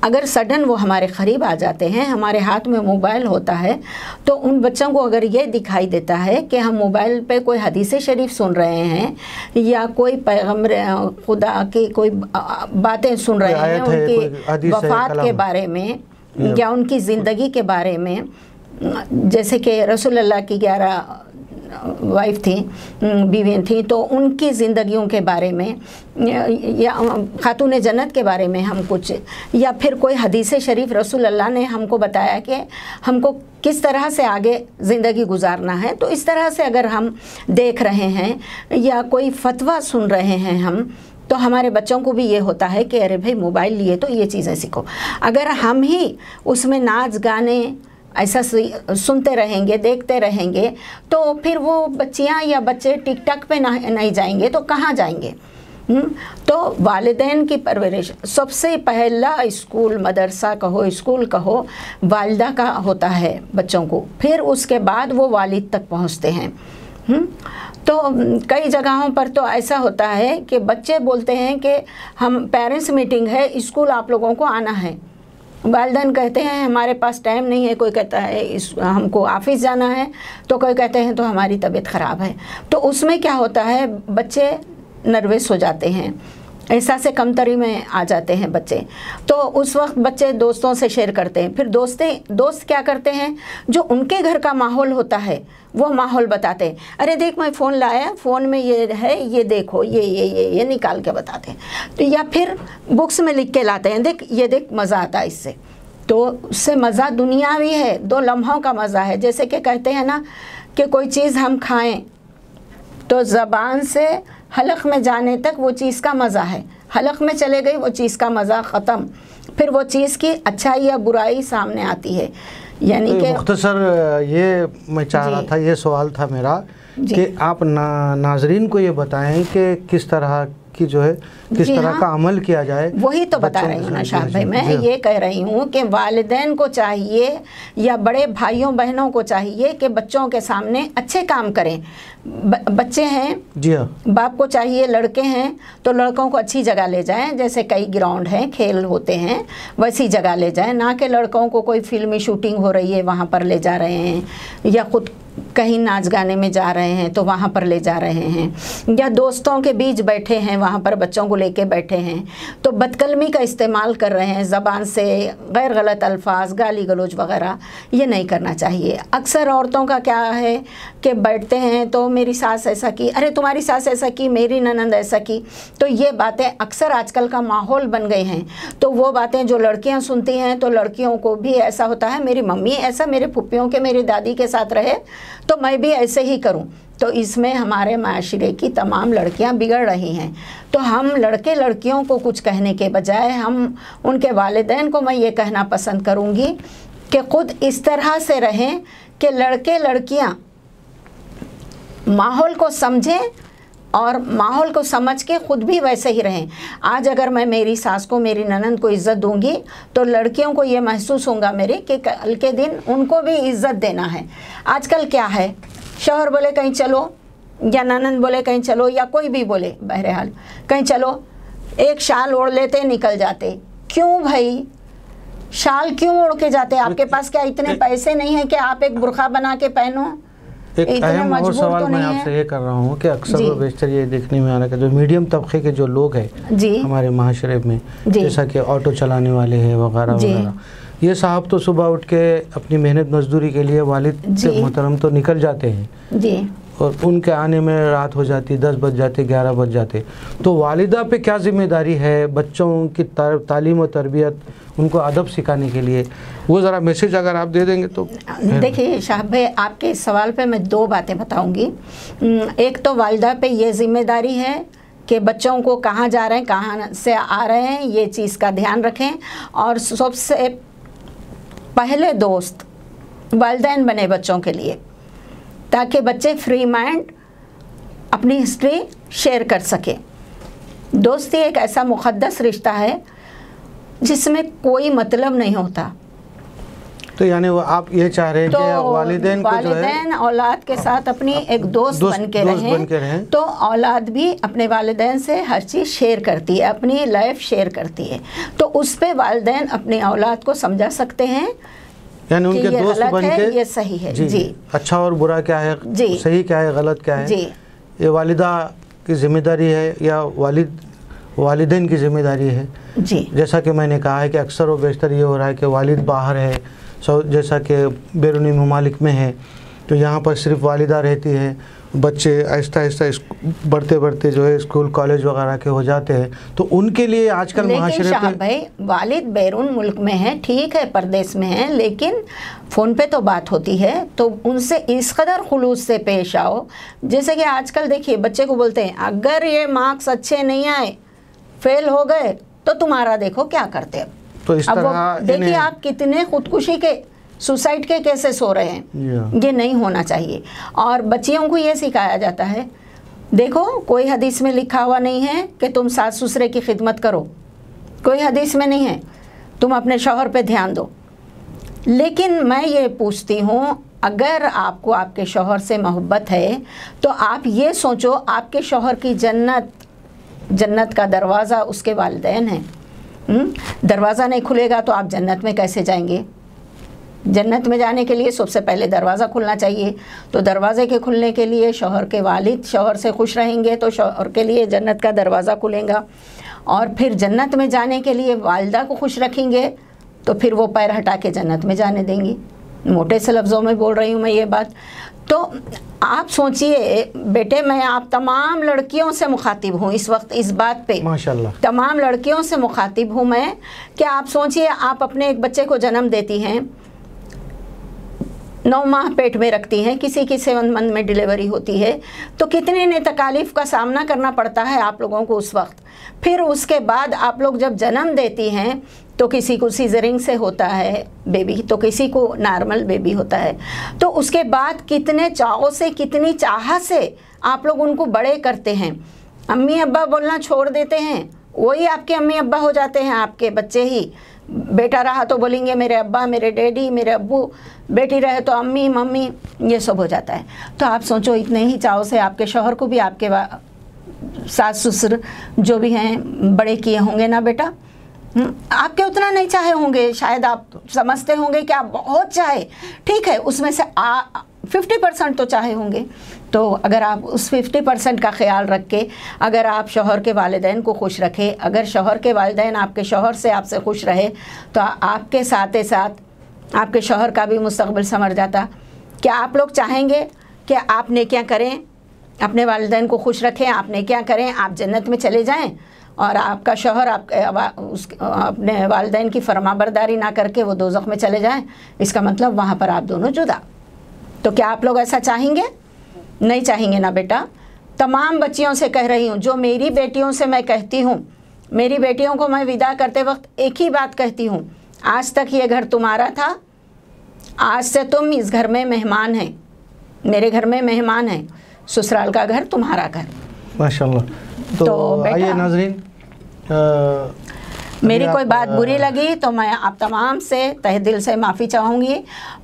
अगर सडन वो हमारे क़रीब आ जाते हैं, हमारे हाथ में मोबाइल होता है, तो उन बच्चों को अगर ये दिखाई देता है कि हम मोबाइल पे कोई हदीस शरीफ सुन रहे हैं या कोई पैगम्बर खुदा की कोई बातें सुन रहे हैं, उनकी वफ़ात के बारे में या उनकी ज़िंदगी के बारे में, जैसे कि रसूलुल्लाह की 11 वाइफ थी, बीवियाँ थी, तो उनकी ज़िंदगियों के बारे में या खातून जन्नत के बारे में हम कुछ, या फिर कोई हदीस शरीफ रसूलुल्लाह ने हमको बताया कि हमको किस तरह से आगे ज़िंदगी गुजारना है, तो इस तरह से अगर हम देख रहे हैं या कोई फतवा सुन रहे हैं हम, तो हमारे बच्चों को भी ये होता है कि अरे भाई मोबाइल लिए तो ये चीज़ें सीखो। अगर हम ही उसमें नाच गाने ऐसा सुनते रहेंगे, देखते रहेंगे, तो फिर वो बच्चियां या बच्चे टिकटॉक पे नहीं जाएंगे तो कहाँ जाएंगे? तो वालिदैन की परवरिश सबसे पहला स्कूल, मदरसा कहो, स्कूल कहो, वालिदा का होता है बच्चों को, फिर उसके बाद वो वालिद तक पहुंचते हैं। तो कई जगहों पर तो ऐसा होता है कि बच्चे बोलते हैं कि हम पेरेंट्स मीटिंग है, स्कूल आप लोगों को आना है। वालिदैन कहते हैं हमारे पास टाइम नहीं है, कोई कहता है हमको ऑफिस जाना है, तो कोई कहते हैं तो हमारी तबीयत ख़राब है। तो उसमें क्या होता है, बच्चे नर्वस हो जाते हैं, एहसास कमतरी में आ जाते हैं बच्चे। तो उस वक्त बच्चे दोस्तों से शेयर करते हैं, फिर दोस्त क्या करते हैं, जो उनके घर का माहौल होता है वो माहौल बताते हैं। अरे देख मैं फ़ोन लाया, फ़ोन में ये है, ये देखो, ये निकाल के बताते हैं। तो या फिर बुक्स में लिख के लाते हैं, देख ये देख मज़ा आता है इससे। तो उससे मज़ा दुनियावी है, 2 लम्हों का मज़ा है। जैसे कि कहते हैं ना कि कोई चीज़ हम खाएं तो ज़बान से हलक में जाने तक वो चीज़ का मज़ा है, हलक में चले गई वो चीज़ का मज़ा ख़त्म, फिर वो चीज़ की अच्छाई या बुराई सामने आती है। यानी कि मुख्तसर ये मैं चाह रहा था, ये सवाल था मेरा कि आप नाजरीन को ये बताएं कि किस तरह की जो है किस तरह का अमल किया जाए। वही तो बता रही हूँ ना शाह भाई, मैं ये कह रही हूँ कि वालिदैन को चाहिए या बड़े भाइयों बहनों को चाहिए कि बच्चों के सामने अच्छे काम करें। बच्चे हैं जी हाँ, बाप को चाहिए, लड़के हैं तो लड़कों को अच्छी जगह ले जाएं, जैसे कई ग्राउंड हैं, खेल होते हैं, वैसी जगह ले जाएं, ना कि लड़कों को कोई फिल्मी शूटिंग हो रही है वहाँ पर ले जा रहे हैं, या खुद कहीं नाच गाने में जा रहे हैं तो वहाँ पर ले जा रहे हैं, या दोस्तों के बीच बैठे हैं वहाँ पर बच्चों को लेके बैठे हैं तो बदकलमी का इस्तेमाल कर रहे हैं, ज़बान से गैर गलत अल्फाज, गाली गलौज वगैरह, ये नहीं करना चाहिए। अक्सर औरतों का क्या है कि बैठते हैं तो मेरी सास ऐसा की, अरे तुम्हारी सास ऐसा की, मेरी ननंद ऐसा की, तो ये बातें अक्सर आजकल का माहौल बन गए हैं। तो वो बातें जो लड़कियाँ सुनती हैं तो लड़कियों को भी ऐसा होता है, मेरी मम्मी ऐसा मेरे फुप्पियों के, मेरी दादी के साथ रहे तो मैं भी ऐसे ही करूं। तो इसमें हमारे माशरे की तमाम लड़कियां बिगड़ रही हैं। तो हम लड़के लड़कियों को कुछ कहने के बजाय हम उनके वालिदैन को मैं ये कहना पसंद करूंगी कि ख़ुद इस तरह से रहें कि लड़के लड़कियां माहौल को समझें और माहौल को समझ के ख़ुद भी वैसे ही रहें। आज अगर मैं मेरी सास को, मेरी ननंद को इज़्ज़त दूंगी तो लड़कियों को ये महसूस होगा मेरे कि कल के दिन उनको भी इज़्ज़त देना है। आजकल क्या है, शौहर बोले कहीं चलो या ननंद बोले कहीं चलो या कोई भी बोले, बहरहाल कहीं चलो, एक शाल ओढ़ लेते निकल जाते। क्यों भाई, शाल क्यों ओढ़ के जाते? आपके पास क्या इतने पैसे नहीं है कि आप एक बुर्का बना के पहनो? एक अहम और सवाल मैं आपसे ये कर रहा हूँ कि अक्सर व बेशतर ये देखने में आ रहा है कि जो मीडियम तबके के जो लोग हैं हमारे माशरे में, जैसा कि ऑटो चलाने वाले हैं वगैरह वगैरह, ये साहब तो सुबह उठ के अपनी मेहनत मजदूरी के लिए वालिद मोहतरम तो निकल जाते हैं जी, और उनके आने में रात हो जाती, 10 बज जाते, 11 बज जाते। तो वालिदा पे क्या ज़िम्मेदारी है बच्चों की तालीम और तरबियत, उनको अदब सिखाने के लिए? वो ज़रा मैसेज अगर आप दे देंगे तो। देखिए शाह भाई, आपके इस सवाल पे मैं 2 बातें बताऊंगी। एक तो वालिदा पे ये ज़िम्मेदारी है कि बच्चों को कहाँ जा रहे हैं, कहाँ से आ रहे हैं, ये चीज़ का ध्यान रखें। और सबसे पहले दोस्त वालिदैन बने बच्चों के लिए, ताकि बच्चे फ्री माइंड अपनी हिस्ट्री शेयर कर सके। दोस्ती एक ऐसा मुक़द्दस रिश्ता है जिसमें कोई मतलब नहीं होता। तो यानी वो आप ये चाह रहे हैं तो कि वालिदैन को जो है औलाद के साथ अपनी एक दोस्त बन के रहें, तो औलाद भी अपने वालिदैन से हर चीज़ शेयर करती है, अपनी लाइफ शेयर करती है। तो उस पे वालिदैन अपनी औलाद को समझा सकते हैं, यानी उनके दोस्त बन के ये सही है जी, अच्छा और बुरा क्या है, सही क्या है, गलत क्या है, ये वालिदा की जिम्मेदारी है या वालिदैन की जिम्मेदारी है जी। जैसा कि मैंने कहा है कि अक्सर व बेशतर ये हो रहा है कि वालिद बाहर है, जैसा कि बैरूनी ममालिक में है, तो यहाँ पर सिर्फ वालिदा रहती है, बच्चे आहिस्ता आहिस्ता बढ़ते बढ़ते जो है स्कूल कॉलेज वगैरह के हो जाते हैं। तो उनके लिए आजकल लेकिन शाह भाई, वालिद बैरून मुल्क में है, ठीक है, परदेश में है, लेकिन फ़ोन पे तो बात होती है, तो उनसे इस कदर खुलूस से पेश आओ। जैसे कि आजकल देखिए बच्चे को बोलते हैं अगर ये मार्क्स अच्छे नहीं आए, फेल हो गए, तो तुम्हारा देखो क्या करते हैं। तो इस तरह देखिए आप कितने खुदकुशी के, सुसाइड के केसेस हो रहे हैं। ये नहीं होना चाहिए। और बच्चियों को ये सिखाया जाता है देखो, कोई हदीस में लिखा हुआ नहीं है कि तुम सास ससुरे की खिदमत करो, कोई हदीस में नहीं है, तुम अपने शौहर पे ध्यान दो। लेकिन मैं ये पूछती हूँ, अगर आपको आपके शौहर से मोहब्बत है तो आप ये सोचो, आपके शौहर की जन्नत का दरवाज़ा उसके वालिदैन है। दरवाज़ा नहीं खुलेगा तो आप जन्नत में कैसे जाएंगे? जन्नत में जाने के लिए सबसे पहले दरवाज़ा खुलना चाहिए। तो दरवाज़े के खुलने के लिए शौहर के वालिद शौहर से खुश रहेंगे तो शौहर के लिए जन्नत का दरवाज़ा खुलेगा, और फिर जन्नत में जाने के लिए वालिदा को खुश रखेंगे तो फिर वो पैर हटा के जन्नत में जाने देंगी। मोटे से लफ्ज़ों में बोल रही हूँ मैं ये बात। तो आप सोचिए बेटे, मैं आप तमाम लड़कियों से मुखातिब हूँ इस वक्त इस बात पे, माशाल्लाह तमाम लड़कियों से मुखातिब हूँ मैं, कि आप सोचिए आप अपने एक बच्चे को जन्म देती हैं, 9 माह पेट में रखती हैं, किसी की 7 मंथ में डिलीवरी होती है, तो कितने ने तकालीफ़ का सामना करना पड़ता है आप लोगों को उस वक्त। फिर उसके बाद आप लोग जब जन्म देती हैं तो किसी को सीजरिंग से होता है बेबी, तो किसी को नॉर्मल बेबी होता है। तो उसके बाद कितने चाव से, कितनी चाहत से आप लोग उनको बड़े करते हैं। अम्मी अब्बा बोलना छोड़ देते हैं, वही आपके अम्मी अब्बा हो जाते हैं आपके बच्चे ही। बेटा रहा तो बोलेंगे मेरे अब्बा, मेरे डैडी, मेरे अब्बू, बेटी रहे तो अम्मी मम्मी, ये सब हो जाता है। तो आप सोचो, इतने ही चाव से आपके शौहर को भी आपके सास ससुर जो भी हैं बड़े किए होंगे ना बेटा। आपके उतना नहीं चाहे होंगे, शायद आप समझते होंगे कि आप बहुत चाहे, ठीक है, उसमें से 50% तो चाहे होंगे। तो अगर आप उस 50% का ख्याल रख के अगर आप शौहर के वालिदैन को खुश रखें, अगर शौहर के वालिदैन आपके शौहर से आपसे खुश रहे, तो आपके साथ ही साथ आपके शौहर का भी मुस्तकबिल संवर जाता। क्या आप लोग चाहेंगे कि आप नेकियां करें, अपने वालिदैन को खुश रखें, आप नेकियां करें, आप जन्नत में चले जाएं, और आपका शौहर अपने वालिदैन की फरमाबरदारी ना करके वो दोज़ख में चले जाएं? इसका मतलब वहाँ पर आप दोनों जुदा। तो क्या आप लोग ऐसा चाहेंगे? नहीं चाहेंगे ना बेटा। तमाम बच्चियों से कह रही हूँ, जो मेरी बेटियों से मैं कहती हूँ, मेरी बेटियों को मैं विदा करते वक्त एक ही बात कहती हूँ, आज तक ये घर तुम्हारा था, आज से तुम इस घर में मेहमान हैं, मेरे घर में मेहमान हैं, ससुराल का घर तुम्हारा घर। माशाल्लाह। तो आइए नाज़रीन, मेरी कोई बात बुरी लगी तो मैं आप तमाम से तहे दिल से माफ़ी चाहूँगी।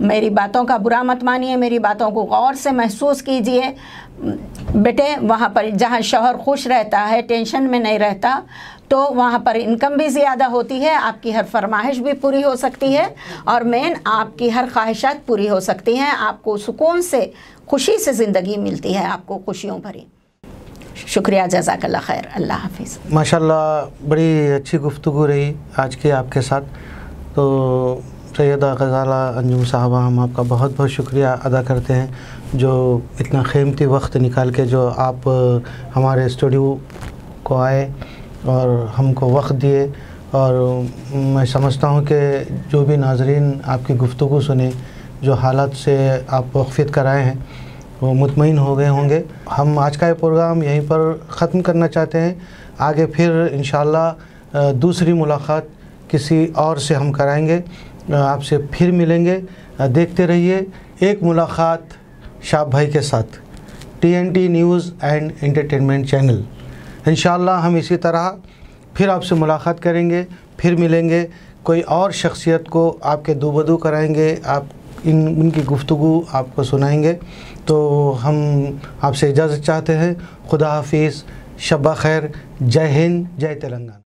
मेरी बातों का बुरा मत मानिए, मेरी बातों को गौर से महसूस कीजिए। बेटे, वहाँ पर जहाँ शौहर खुश रहता है, टेंशन में नहीं रहता, तो वहाँ पर इनकम भी ज़्यादा होती है, आपकी हर फरमाइश भी पूरी हो सकती है, और मेन आपकी हर ख्वाहिशात पूरी हो सकती हैं। आपको सुकून से, खुशी से ज़िंदगी मिलती है, आपको खुशियों भरी। शुक्रिया, जज़ाकल्लाह खैर, अल्लाह हाफिज़। माशाल्लाह, बड़ी अच्छी गुफ्तगू रही आज के आपके साथ। तो सैयदा ग़ज़ाला अंजुम साहबा, हम आपका बहुत बहुत शुक्रिया अदा करते हैं जो इतना कीमती वक्त निकाल के जो आप हमारे स्टूडियो को आए और हमको वक्त दिए। और मैं समझता हूँ कि जो भी नाज़रीन आपकी गुफ्तगू सुने, जो हालात से आप वाक़फ़ियत कराए हैं, वो मुतमईन हो गए होंगे। हम आज का ये प्रोग्राम यहीं पर ख़त्म करना चाहते हैं। आगे फिर इंशाअल्लाह दूसरी मुलाकात किसी और से हम कराएंगे, आपसे फिर मिलेंगे। देखते रहिए एक मुलाकात शाब भाई के साथ, TNT news and entertainment channel. इंशाअल्लाह हम इसी तरह फिर आपसे मुलाकात करेंगे, फिर मिलेंगे, कोई और शख्सियत को आपके दूबदू कराएंगे, आप उनकी गुफ्तगू आपको सुनाएंगे। तो हम आपसे इजाज़त चाहते हैं। खुदा हाफिज़, शब्बा खैर, जय हिंद, जय तेलंगाना।